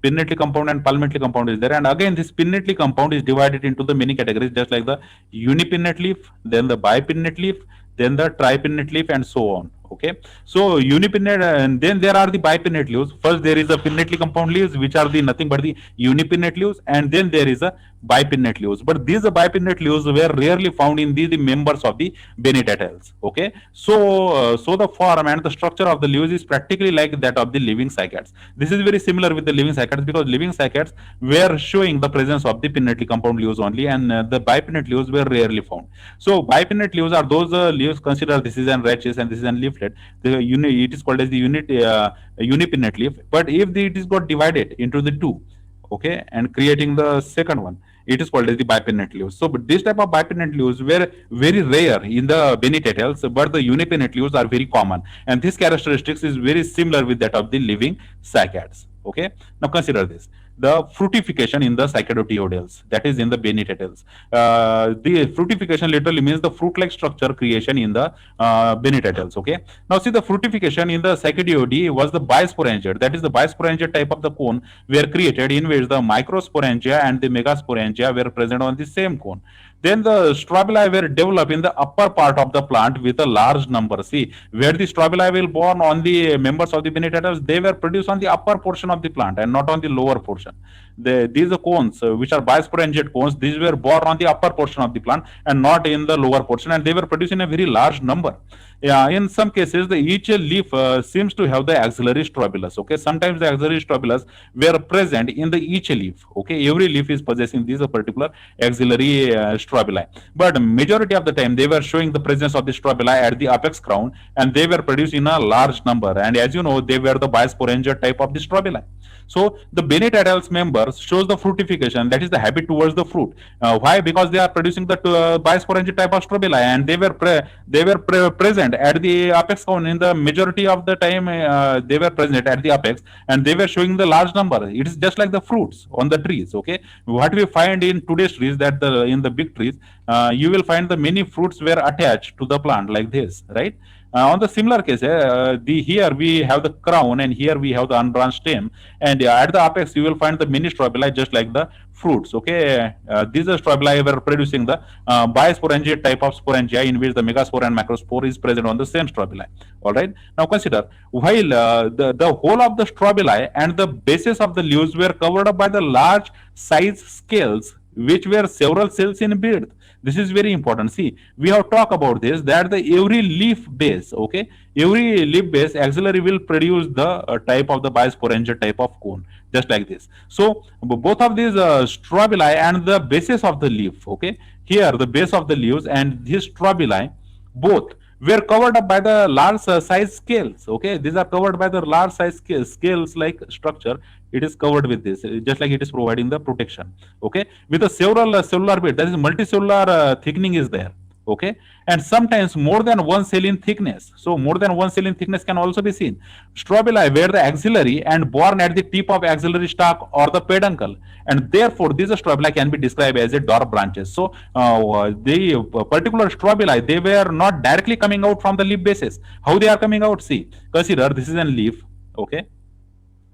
pinnately compound and palmately compound is there, and again this pinnately compound is divided into the many categories, just like the unipinnate leaf, then the bipinnate leaf, then the tripinnate leaf, and so on. Okay, so unipinnate, and then there are the bipinnate leaves. First there is the pinnately compound leaves which are the nothing but the unipinnate leaves, and then there is a bipinnate leaves, but these bipinnate leaves were rarely found in the members of the Bennetettles. Okay, so the form and the structure of the leaves is practically like that of the living cycads. This is very similar with the living cycads, because living cycads were showing the presence of the pinnately compound leaves only, and the bipinnate leaves were rarely found. So bipinnate leaves are those leaves, consider this is an rachis and this is an leaflet. It is called as the unipinnate leaf, but if it is got divided into the two, okay, and creating the second one, it is called as the bipinnate leaves. So but this type of bipinnate leaves were very rare in the Bennetettles, but the unipinnate leaves are very common, and this characteristics is very similar with that of the living cycads. Okay, now consider this, the fructification in the Psychodiodales, that is in the Bennetettles. The fructification literally means the fruit-like structure creation in the Bennetettles. Okay, now see, the fructification in the Psychodiode was the bisporangia, that is the bisporangia type of the cone were created, in which the microsporangia and the megasporangia were present on the same cone. Then the strobili were developed in the upper part of the plant with a large number. See, where the strobili will born on the members of the Bennetettles, they were produced on the upper portion of the plant and not on the lower portion. These cones, which are bisporangiate cones, these were born on the upper portion of the plant and not in the lower portion, and they were produced in a very large number. Yeah, in some cases, the each leaf seems to have the axillary strobilus. Okay, sometimes the axillary strobilus were present in the each leaf. Okay, every leaf is possessing these particular axillary strobili, but majority of the time they were showing the presence of the strobili at the apex crown, and they were produced in a large number. And as you know, they were the bisporangia type of the strobili. So the Bennetettles members shows the fructification, that is the habit towards the fruit. Why? Because they are producing the bisporangia type of strobili, and they were present at the apex cone in the majority of the time. They were present at the apex, and they were showing the large number. It is just like the fruits on the trees. Okay, what we find in today's trees, that in the big trees, trees, you will find the many fruits were attached to the plant like this, right? On the similar case, the here we have the crown and here we have the unbranched stem, and at the apex you will find the mini strobili just like the fruits. Okay, these are strobili were producing the biosporangia type of sporangia in which the megaspore and macrospore is present on the same strobili. All right. Now consider while the whole of the strobili and the bases of the leaves were covered up by the large size scales which were several cells in breadth. This is very important. See, we have talked about this that the every leaf base, okay, every leaf base axillary will produce the type of the biosporangia type of cone, just like this. So both of these strobili and the bases of the leaf, okay, here the base of the leaves and these strobili both were covered up by the large size scales. Okay, these are covered by the large size scales like structure. It is covered with this, just like it is providing the protection. Okay, with a several cellular bit, that is multicellular thickening is there. Okay, and sometimes more than one cell in thickness. So more than one cell in thickness can also be seen. Strobili were the axillary and born at the tip of axillary stalk or the peduncle, and therefore these strobili can be described as a dwarf branches. So the particular strobili, they were not directly coming out from the leaf bases. How they are coming out? See, consider this is a leaf. Okay,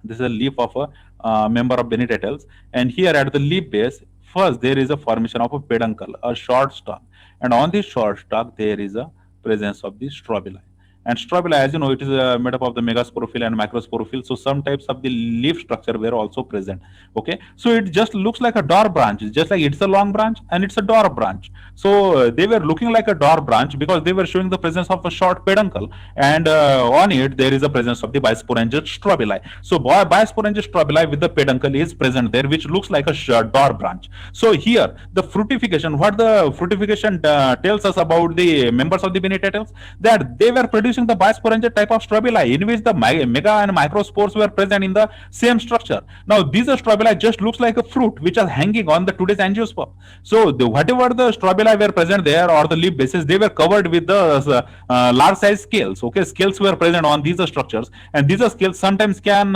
this is a leaf of a member of Benitatals, and here at the leaf base, first there is a formation of a peduncle, a short stalk, and on this short stalk there is a presence of the strobili. And strobili, as you know, it is made up of the megasporophyll and microsporophyll. So some types of the leaf structure were also present. Okay, so it just looks like a dwarf branch, just like it's a long branch and it's a dwarf branch. So they were looking like a dwarf branch because they were showing the presence of a short peduncle, and on it there is a presence of the bisporangial strobili. So bisporangial strobili with the peduncle is present there, which looks like a dwarf branch. So here the fructification, what the fructification tells us about the members of the Benitatals, that they were producing the biosporangia type of strobili in which the mega and microspores were present in the same structure. Now these strobili just looks like a fruit which are hanging on the today's angiosperm. So whatever the strobili were present there or the leaf bases, they were covered with the large size scales. Okay, scales were present on these structures, and these scales sometimes can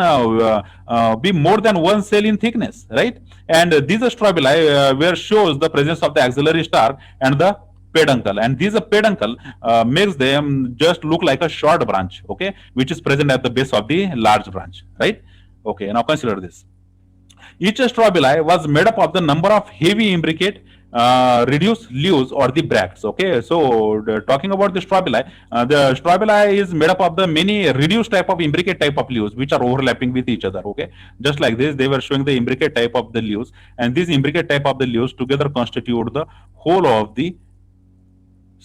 be more than one cell in thickness, right? And these strobili where shows the presence of the axillary stalk and the peduncle, and this peduncle makes them just look like a short branch, okay, which is present at the base of the large branch, right? Okay, now consider this. Each strobili was made up of the number of heavy imbricate reduced leaves or the bracts. Okay, so talking about the strobili is made up of the many reduced type of imbricate type of leaves which are overlapping with each other. Okay, just like this, they were showing the imbricate type of the leaves, and these imbricate type of the leaves together constitute the whole of the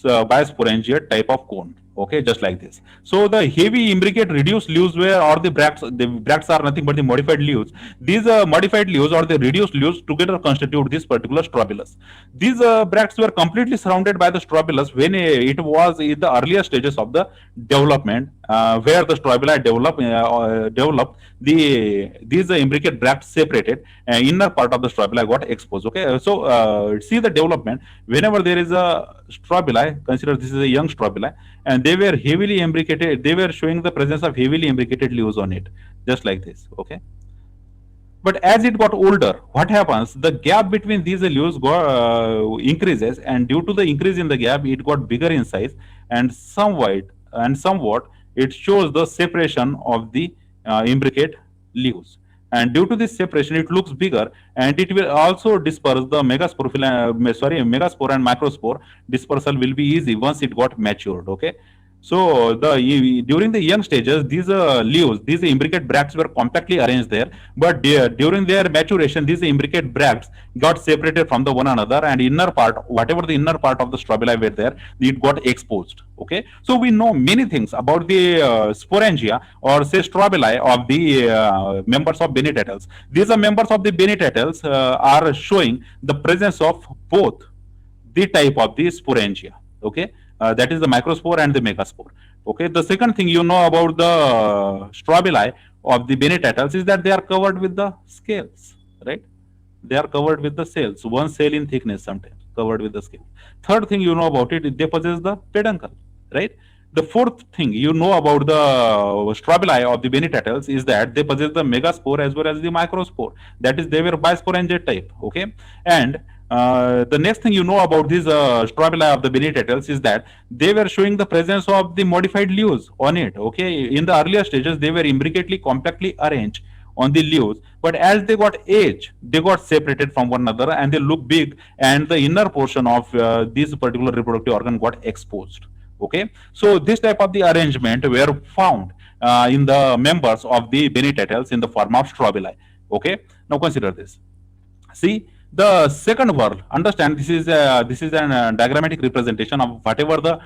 biosporangia type of cone. Okay, just like this. So the heavy imbricate reduced leaves were, or the bracts are nothing but the modified leaves. These modified leaves or the reduced leaves together constitute this particular strobilus. These bracts were completely surrounded by the strobilus when it was in the earlier stages of the development, where the strobili developed. These imbricate bracts separated, inner part of the strobili got exposed. Okay, so see the development. Whenever there is a strobili, consider this is a young strobili, and they were heavily imbricated. They were showing the presence of heavily imbricated leaves on it, just like this. Okay. But as it got older, what happens? The gap between these leaves increases, and due to the increase in the gap, it got bigger in size, and somewhat it shows the separation of the imbricate leaves. And due to this separation, it looks bigger, and it will also disperse the megaspore and microspore dispersal will be easy once it got matured. Okay. So during the young stages, these leaves, these imbricate bracts were compactly arranged there, but during their maturation, these imbricate bracts got separated from the one another, and inner part, whatever the inner part of the strobili were there, it got exposed. Okay, so we know many things about the sporangia or say strobili of the members of Benitatals. These are members of the Benitatals are showing the presence of both the type of the sporangia. Okay, that is the microspore and the megaspore. Okay, the second thing you know about the strobili of the Benitatals is that they are covered with the scales, right? They are covered with the cells, one cell in thickness sometimes, covered with the scale. Third thing you know about it, they possess the peduncle, right? The fourth thing you know about the strobili of the Benitatals is that they possess the megaspore as well as the microspore. That is, they were bisporangiate type. Okay, and The next thing you know about these strobili of the Bennetettles is that they were showing the presence of the modified leaves on it. Okay, in the earlier stages, they were imbricately compactly arranged on the leaves, but as they got age, they got separated from one another and they look big, and the inner portion of this particular reproductive organ got exposed. Okay, so this type of the arrangement were found in the members of the Bennetettles in the form of strobili. Okay, now consider this. See, the second whorl. Understand, this is an diagrammatic representation of whatever the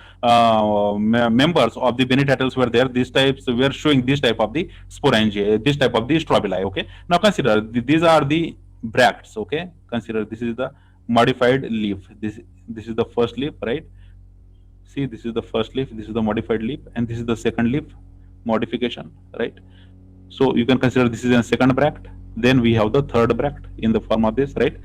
members of the Bennetettles were there. These types were showing this type of the sporangia, this type of the strobili. Okay. Now consider these are the bracts. Okay. Consider this is the modified leaf. This is the first leaf, right? See, this is the first leaf. This is the modified leaf, and this is the second leaf modification, right? So you can consider this is a second bract. Then we have the third bract in the form of this, right?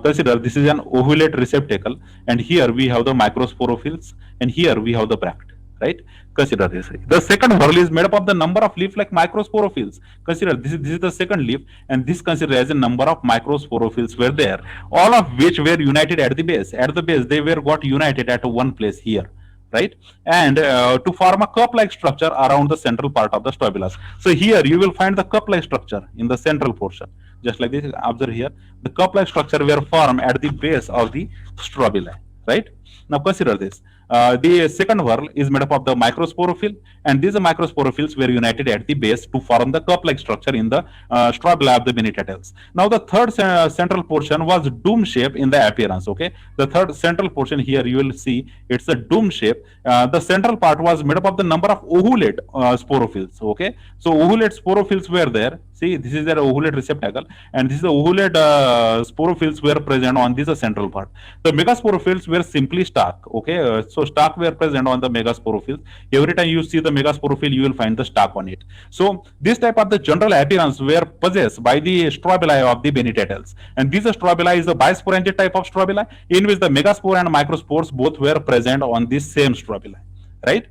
Consider this is an ovulate receptacle, and here we have the microsporophylls, and here we have the bract, right? Consider this. The second whorl is made up of the number of leaf like microsporophylls. Consider this is the second leaf, and this consider as a number of microsporophylls were there, all of which were united at the base. At the base, they were got united at one place here, right? And to form a cup-like structure around the central part of the strobilus. So here you will find the cup-like structure in the central portion. Just like this, observe here, the cup-like structure were formed at the base of the strobili, right? Now consider this. The second whorl is made up of the microsporophyll, and these microsporophylls were united at the base to form the cup-like structure in the strobili of the Bennetettles. Now the third central portion was dome shape in the appearance. Okay, the third central portion here you will see it's a dome shape. The central part was made up of the number of ovulate sporophylls. Okay, so ovulate sporophylls were there. See, this is their ovulate receptacle, and this is the ovulate sporophylls were present on this central part. The megasporophylls were simply stalk. Okay, so stalk were present on the megasporophylls. Every time you see the megasporophyll, you will find the stalk on it. So this type of the general appearance were possessed by the strobili of the Bennetettles, and this strobili is the bisporangiate type of strobili in which the megaspore and microspores both were present on this same strobili, right?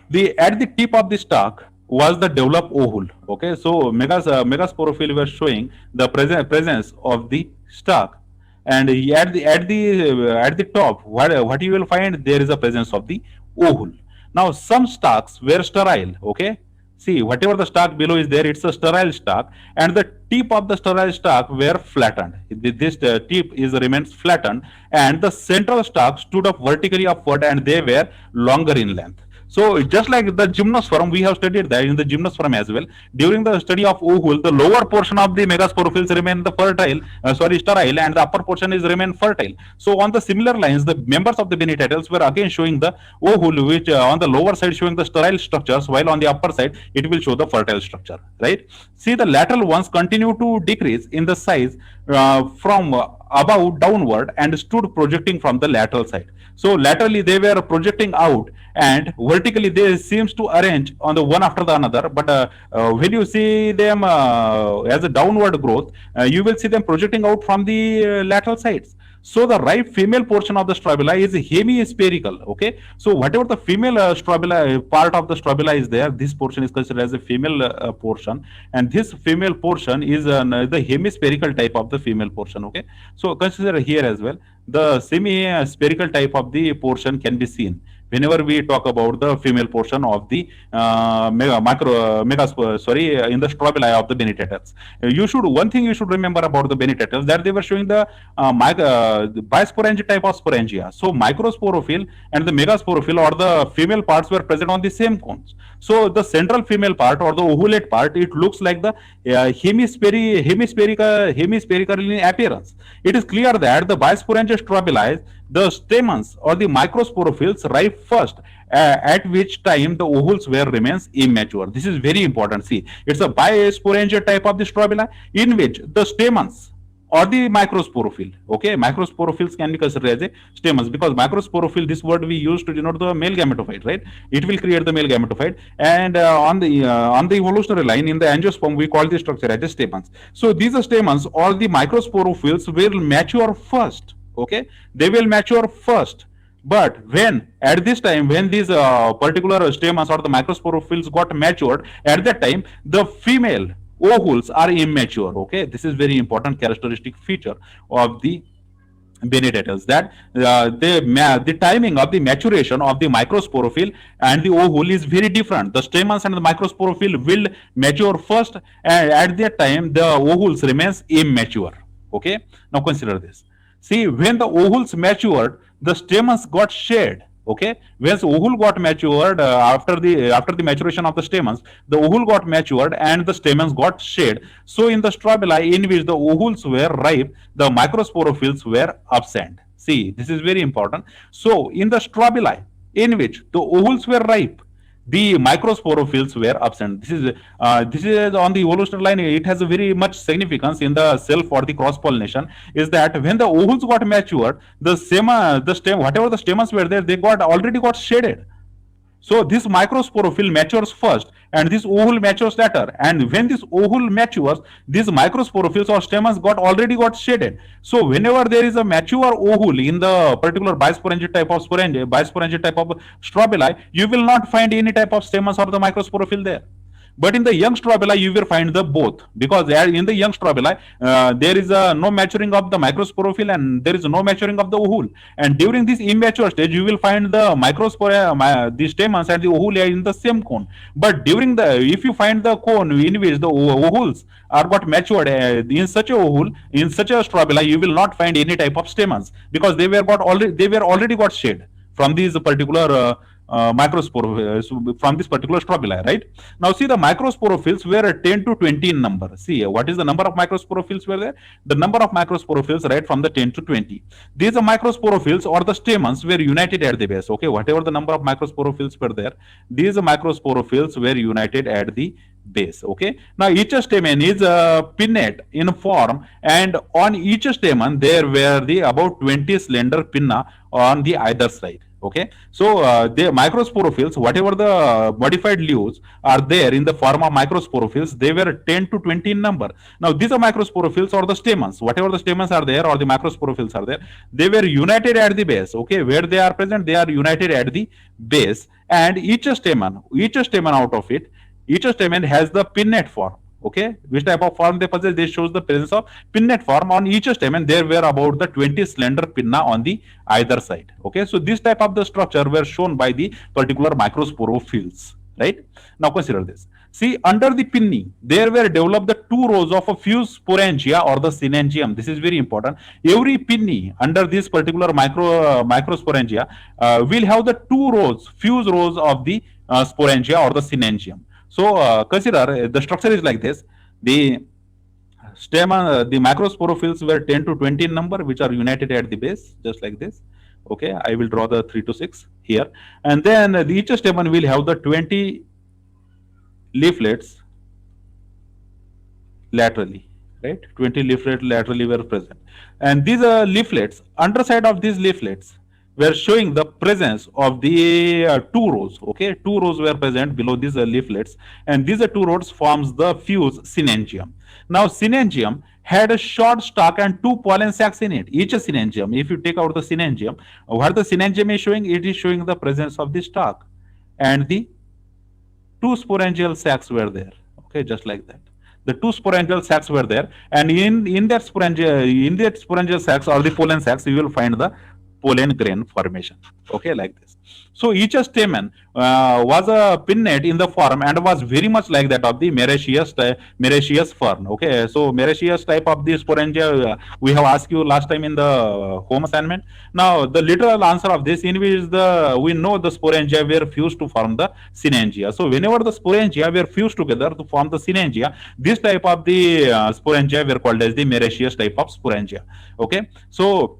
The at the tip of the stalk was the developed ovule. Okay, so megasporophyll were showing the presence of the stalk, and at the top, what you will find there is a presence of the ovule. Now some stalks were sterile. Okay, see, whatever the stalk below is there, it's a sterile stalk, and the tip of the sterile stalk were flattened. This tip is remains flattened, and the central stalk stood up vertically upward, and they were longer in length. So just like the gymnosperm, we have studied that in the gymnosperm as well. During the study of ovule, the lower portion of the megasporophylls remain the sterile, and the upper portion is remain fertile. So on the similar lines, the members of the Bennetettles were again showing the ovule, which on the lower side showing the sterile structures, while on the upper side it will show the fertile structure, right? See, the lateral ones continue to decrease in the size from above downward and stood projecting from the lateral side. So laterally they were projecting out, and vertically they seems to arrange on the one after the another. But when you see them as a downward growth, you will see them projecting out from the lateral sides. So the right female portion of the strobili is hemispherical. Okay, so whatever the female strobili part of the strobili is there, this portion is considered as a female portion, and this female portion is the hemispherical type of the female portion. Okay, so consider here as well, the semi spherical type of the portion can be seen whenever we talk about the female portion of the in the strobili of the Bennetettles. One thing you should remember about the Bennetettles, that they were showing the bisporangiate type of sporangia. So microsporophyll and the megasporophyll, or the female parts, were present on the same cones. So the central female part, or the ovulate part, it looks like the hemispherical in appearance. It is clear that the bisporangiate strobili, the stamens or the microsporophylls ripe first, at which time the ovules were remains immature. This is very important. See, it's a bisporangiate type of the strobili in which the stamens or the microsporophyll. Okay, microsporophylls can be considered as a stamens, because microsporophyll, this word we use to denote the male gametophyte, right? It will create the male gametophyte, and on the evolutionary line in the angiosperm, we call this structure as a stamens. So these stamens, all the microsporopylls will mature first. Okay, they will mature first. But when at this time, when these particular stamens or the microsporophylls got matured, at that time the female ovules are immature. Okay, this is very important characteristic feature of the benedictals, that the timing of the maturation of the microsporophyll and the ovule is very different. The stamens and the microsporophyll will mature first, and at that time the ovules remains immature. Okay, now consider this. See, when the ovules matured, the stamens got shed. Okay, when the ovule got matured, after the maturation of the stamens, the ovule got matured and the stamens got shed. So in the strobili in which the ovules were ripe, the microsporophylls were absent. See, this is very important. So in the strobili in which the ovules were ripe, the microsporophylls were absent. This is on the evolutionary line. It has a very much significance in the cell for the cross pollination. Is that when the ovules got matured, the stem, whatever the stamens were there, they already got shaded. So this microsporophyll matures first, and this ovule matures later. And when this ovule matures, these microsporophylls or stamens already got shaded. So whenever there is a mature ovule in the particular bisporangiate type of strobili, you will not find any type of stamens or the microsporophyle there. But in the young strobili, you will find the both, because in the young strobili, there is no maturing of the microsporophyll and there is no maturing of the ovule. And during this immature stage, you will find the stamens and the ovule are in the same cone. But if you find the cone in which the ovules are got matured in such a ovule, in such a strobili, you will not find any type of stamens, because they were already got shed from these particular microspore from this particular strobili, right? Now see, the microsporophylls were 10 to 20 in number. See, what is the number of microsporophylls were there? The number of microsporophylls, right, from the 10 to 20. These microsporophylls or the stamens were united at the base. Okay, whatever the number of microsporophylls were there, these microsporophylls were united at the base. Okay, now each stamen is pinnate in form, and on each stamen there were the about 20 slender pinna on the either side. Okay, so the microsporophylls, whatever the modified leaves are there in the form of microsporophylls, they were 10 to 20 in number. Now these are microsporophylls or the stamens, whatever the stamens are there or the microsporophylls are there, they were united at the base. Okay, where they are present, they are united at the base, and each stamen out of it, each stamen has the pinnate form. Okay, which type of form they possess, this shows the presence of pinnate form. On each stamen there were about the 20 slender pinna on the either side. Okay, so this type of the structure were shown by the particular microsporophylls, right? Now consider this. See, under the pinnae there were developed the two rows of a fused sporangia or the synangium. This is very important. Every pinnae under this particular microsporangia will have the two rows, fused rows of the sporangia or the synangium. So consider the structure is like this. The the microsporophylls were 10 to 20 in number, which are united at the base, just like this. Okay, I will draw the 3 to 6 here. And then each stamen will have the 20 leaflets laterally, right? 20 leaflets laterally were present. And these leaflets, underside of these leaflets, were showing the presence of the two rows. Okay, two rows were present below these leaflets, and these two rows forms the fused synangium. Now synangium had a short stalk and two pollen sacs in it. Each synangium, if you take out the synangium, what the synangium is showing, it is showing the presence of the stalk, and the two sporangial sacs were there. Okay, just like that. The two sporangial sacs were there, and in that sporangial sacs or the pollen sacs, you will find the pollen grain formation. Okay, like this. So each stamen was a pinnate in the form and was very much like that of the Meraceous fern. Okay, so Meraceous type of the sporangia we have asked you last time in the home assignment. Now the literal answer of this, in which we know the sporangia were fused to form the synangia. So whenever the sporangia were fused together to form the synangia, this type of the sporangia were called as the Meraceous type of sporangia. Okay, so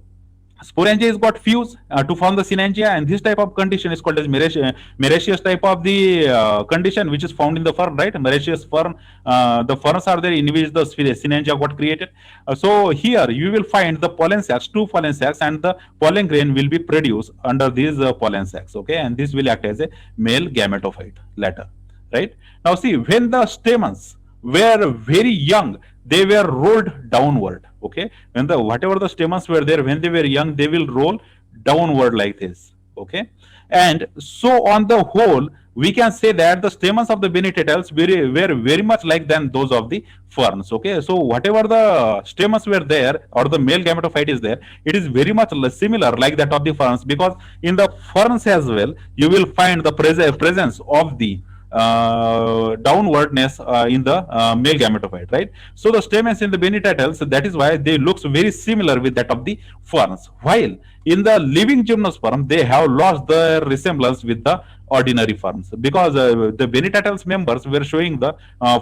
sporangia is got fused to form the synangia, and this type of condition is called as Meraceous type of the condition, which is found in the fern, right? Meraceous fern, the ferns are there in which the synangia got created. So here you will find the pollen sacs, two pollen sacs, and the pollen grain will be produced under these pollen sacs. Okay, and this will act as a male gametophyte later, right? Now see, when the stamens were very young, they were rolled downward. Okay, when the whatever the stamens were there when they were young, they will roll downward like this. Okay, and so on the whole we can say that the stamens of the Bennetettles were very much like than those of the ferns. Okay, so whatever the stamens were there or the male gametophyte is there, it is very much similar like that of the ferns, because in the ferns as well you will find the presence of the downwardness in the male gametophyte, right? So the stamens in the Bennetettles, that is why they looks very similar with that of the ferns, while in the living gymnosperm they have lost their resemblance with the ordinary ferns, because the Bennetettles members were showing the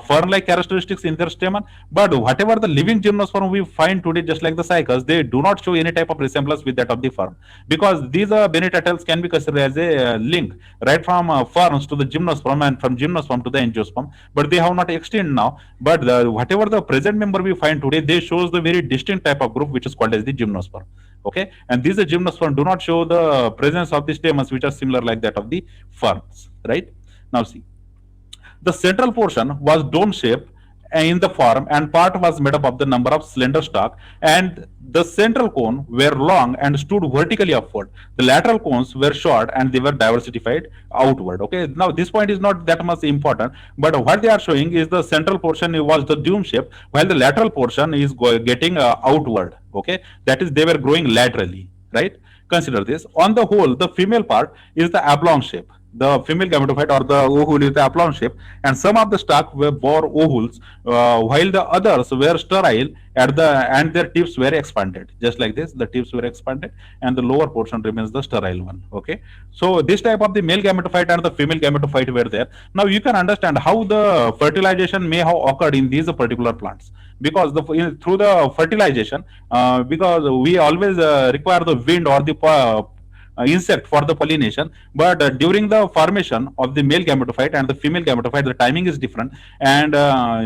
fern-like characteristics in their stamen, but whatever the living gymnosperm we find today, just like the cycas, they do not show any type of resemblance with that of the fern, because these Bennetettles can be considered as a link right from ferns to the gymnosperm and from gymnosperm to the angiosperm, but they have not extended now. But whatever the present member we find today, they shows the very distinct type of group which is called as the gymnosperm. Okay, and these gymnosperm do not show the presence of the stamens which are similar like that of the ferns, right? Now see, the central portion was dome shaped in the form, and part was made up of the number of slender stalk, and the central cone were long and stood vertically upward. The lateral cones were short and they were diversified outward. Okay, now this point is not that much important, but what they are showing is the central portion was the dome shape, while the lateral portion is getting outward. Okay, that is they were growing laterally, right? Consider this. On the whole, the female part is the oblong shape. The female gametophyte or the ovule is the oblong shape, and some of the stalk were bore ovules, while the others were sterile at the and their tips were expanded. Just like this, the tips were expanded, and the lower portion remains the sterile one. Okay, so this type of the male gametophyte and the female gametophyte were there. Now you can understand how the fertilization may have occurred in these particular plants, because through the fertilization, because we always require the wind or the insect for the pollination, but during the formation of the male gametophyte and the female gametophyte the timing is different, and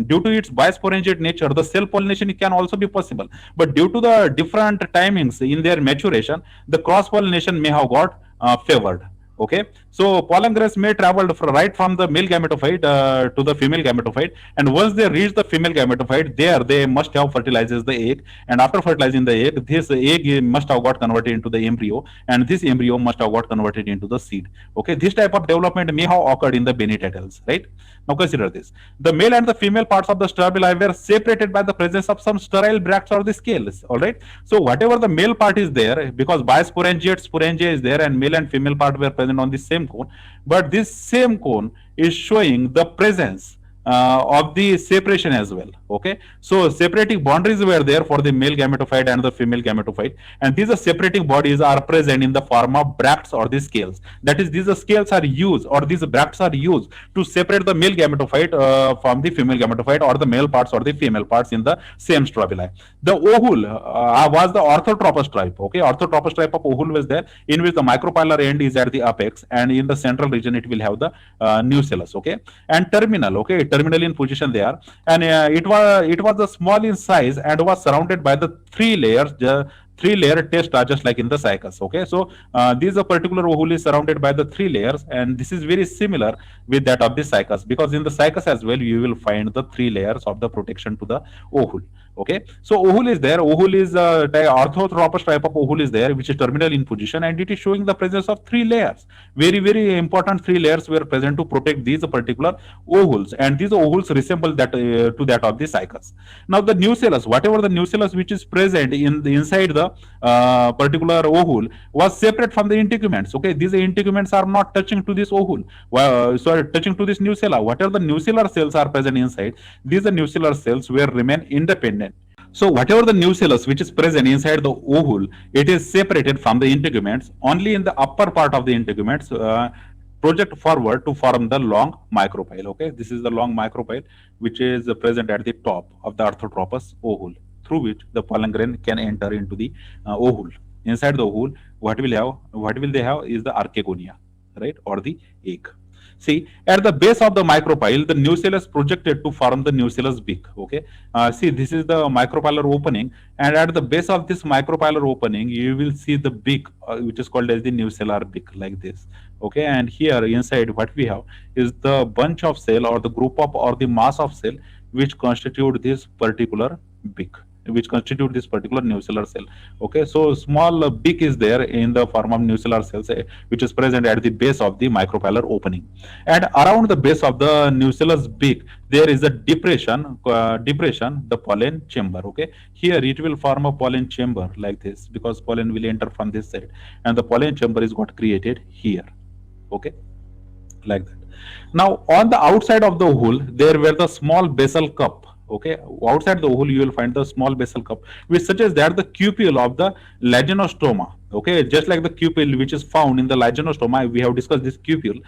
due to its bisporangiate nature the self pollination can also be possible, but due to the different timings in their maturation the cross pollination may have got favored. Okay, so pollen grains may travel right from the male gametophyte to the female gametophyte, and once they reach the female gametophyte, there they must have fertilizes the egg, and after fertilizing the egg, this egg must have got converted into the embryo, and this embryo must have got converted into the seed. Okay, this type of development may have occurred in the Bennetettles, right? Now consider this: the male and the female parts of the strobili were separated by the presence of some sterile bracts or the scales. All right, so whatever the male part is there, because biosporangiate sporangia is there, and male and female part were present on the same cone, but this same cone is showing the presence of the separation as well. Okay, so separating boundaries were there for the male gametophyte and the female gametophyte, and these separating bodies are present in the form of bracts or the scales. That is, these scales are used or these bracts are used to separate the male gametophyte from the female gametophyte, or the male parts or the female parts in the same strobili. The ovule was the orthotropous stripe. Okay, orthotropous stripe of ovule was there, in which the micropylar end is at the apex, and in the central region it will have the nucellus. Okay, and terminal. Okay, terminal in position there, and it was a small in size and was surrounded by the three layers. Three-layer testa, just like in the cycas. Okay, so this a particular ovule is surrounded by the three layers, and this is very similar with that of the cycas, because in the cycas as well you will find the three layers of the protection to the ovule. Okay, so ovule is there. Ovule is orthotropous type of ovule is there, which is terminal in position, and it is showing the presence of three layers. Very very important three layers were present to protect these particular ovules, and these ovules resemble that to that of the cycas. Now the nucellus, whatever the nucellus which is present in the inside the particular ovule was separate from the integuments. Okay, these integuments are not touching to this ovule, so touching to this nucella. Whatever the nucellar cells are present inside, these nucellar cells will remain independent. So whatever the nucellus which is present inside the ovule, it is separated from the integuments. Only in the upper part of the integuments project forward to form the long micropyle. Okay, this is the long micropyle which is present at the top of the orthotropous ovule, through which the pollen grain can enter into the ovule. Inside the ovule, what will they have is the archegonia, right, or the egg. See, at the base of the micropyle, the nucellus projected to form the nucellus beak. Okay, see, this is the micropylar opening, and at the base of this micropylar opening, you will see the beak, which is called as the nucellar beak, like this. Okay, and here inside, what we have is the bunch of cell or the group of or the mass of cell which constitute this particular beak. which constitute this particular nuclear cell. Okay, so small beak is there in the form of nuclear cells, which is present at the base of the micropylor opening, and around the base of the nucleus beak there is a depression, the pollen chamber. Okay, here it will form a pollen chamber like this, because pollen will enter from this side, and the pollen chamber is got created here. Okay, like that. Now, on the outside of the hole, there were the small basal cup. Okay, outside the hole, you will find the small basal cup, which suggests that the cupule of the lagenostoma. Okay, just like the cupule which is found in the lagenostoma, we have discussed this cupule.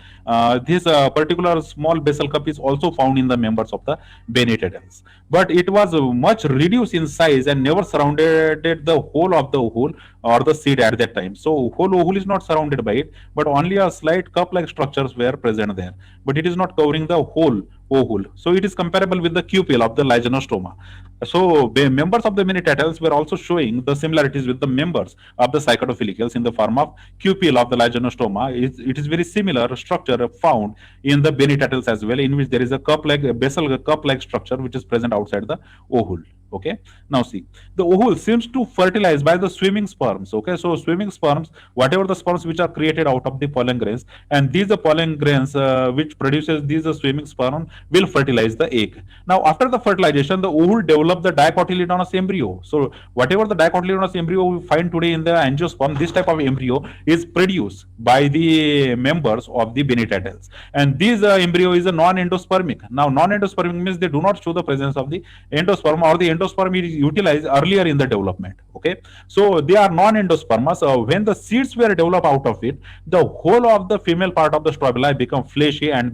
This particular small basal cup is also found in the members of the Bennetettles, but it was much reduced in size and never surrounded the whole of the hole or the seed at that time. So whole hole is not surrounded by it, but only a slight cup-like structures were present there, but it is not covering the whole ovule. So it is comparable with the cupule of the Lagenostoma. So members of the Bennetettles were also showing the similarities with the members of the Cycadophilicales in the form of cupule of the Lagenostoma. It is very similar structure found in the Bennetettles as well, in which there is a cup-like basal cup-like structure which is present outside the ovule. Okay, now see, the ovule seems to fertilize by the swimming sperms. Okay, so swimming sperms, whatever the sperms which are created out of the pollen grains, and these the pollen grains which produces these swimming sperm will fertilize the egg. Now after the fertilization, the ovule develop the dicotyledonous embryo. So whatever the dicotyledonous embryo we find today in the angiosperm, this type of embryo is produced by the members of the Bennetettles, and this embryo is a non-endospermic. Now non-endospermic means they do not show the presence of the endosperm, or the endosperm is utilized earlier in the development. Okay, so they are non-endospermous. When the seeds were developed out of it, the whole of the female part of the strobili become fleshy and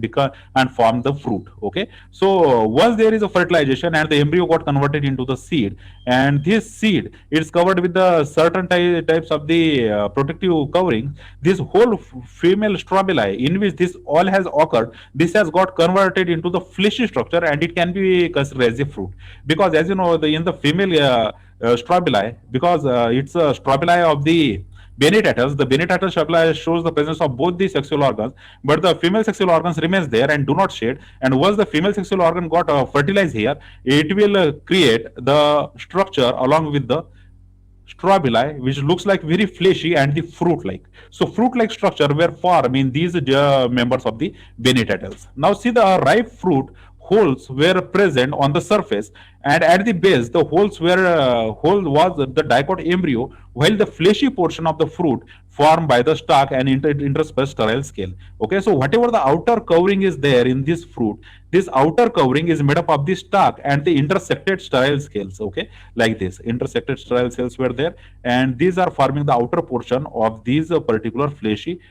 form the fruit. Okay, so once there is a fertilization and the embryo got converted into the seed, and this seed is covered with the certain types of the protective covering, this whole female strobili in which this all has occurred, this has got converted into the fleshy structure, and it can be considered as a fruit, because as you know, in the female strobili, because it's a strobili of the Bennetettles, the Bennetettel strobili shows the presence of both the sexual organs, but the female sexual organs remains there and do not shed. And once the female sexual organ got fertilized here, it will create the structure along with the strobili, which looks like very fleshy and the fruit-like. So fruit-like structure were formed in these members of the Bennetettles. Now see, the ripe fruit holes were present on the surface, and at the base the holes were hole was the dicot embryo, while the fleshy portion of the fruit formed by the stalk and interspersed sterile scale. Okay, so whatever the outer covering is there in this fruit, this outer covering is made up of the stalk and the intersected sterile scales. Okay, like this intersected sterile cells were there, and these are forming the outer portion of these particular fleshy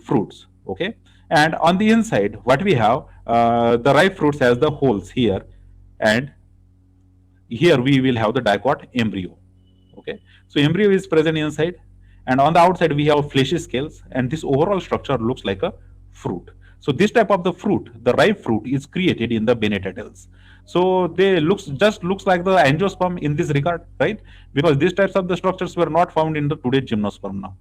fruits. Okay, and on the inside what we have, the ripe fruits has the holes here, and here we will have the dicot embryo. Okay, so embryo is present inside, and on the outside we have fleshy scales, and this overall structure looks like a fruit. So this type of the fruit, the ripe fruit, is created in the Bennetettles. So they looks like the angiosperm in this regard, right? Because these types of the structures were not found in the today's gymnosperm now.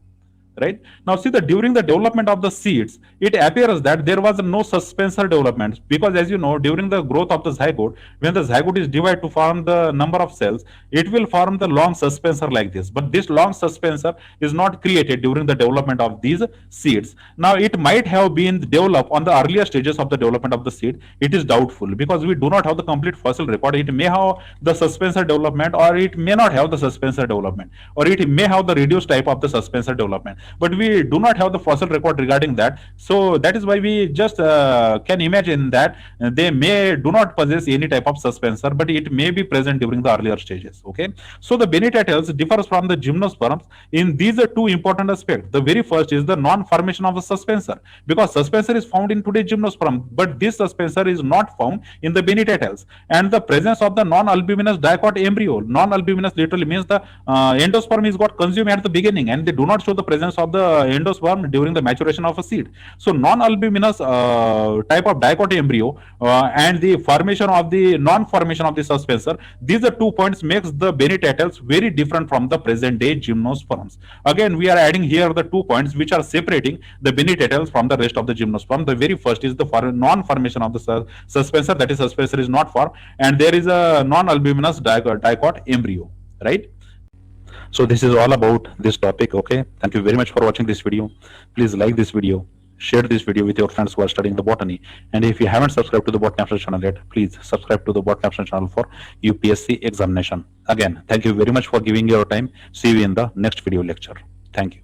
Right now, see, that during the development of the seeds, it appears that there was no suspensor development, because as you know, during the growth of the zygote, when the zygote is divided to form the number of cells, it will form the long suspensor like this, but this long suspensor is not created during the development of these seeds. Now it might have been developed on the earlier stages of the development of the seed. It is doubtful, because we do not have the complete fossil record. It may have the suspensor development, or it may not have the suspensor development, or it may have the reduced type of the suspensor development, but we do not have the fossil record regarding that. So that is why we just can imagine that they may do not possess any type of suspensor, but it may be present during the earlier stages. Okay, so the Bennetettles differs from the gymnosperms in these two important aspects. The very first is the non-formation of a suspensor, because suspensor is found in today's gymnosperm, but this suspensor is not found in the Bennetettles. And the presence of the non-albuminous dicot embryo, non-albuminous literally means the endosperm is got consumed at the beginning, and they do not show the presence of the endosperm during the maturation of a seed. So non-albuminous type of dicot embryo and the formation of the non-formation of the suspensor, these are 2 points makes the Bennetettles very different from the present day gymnosperms. Again, we are adding here the 2 points which are separating the Bennetettles from the rest of the gymnosperm. The very first is the non-formation of the suspensor, that is, suspensor is not formed, and there is a non-albuminous dicot embryo. right? So this is all about this topic. Okay, thank you very much for watching this video. Please like this video, share this video with your friends who are studying the botany, and if you haven't subscribed to the Botany Option channel yet, please subscribe to the Botany Option channel for UPSC examination. Again, thank you very much for giving your time. See you in the next video lecture. Thank you.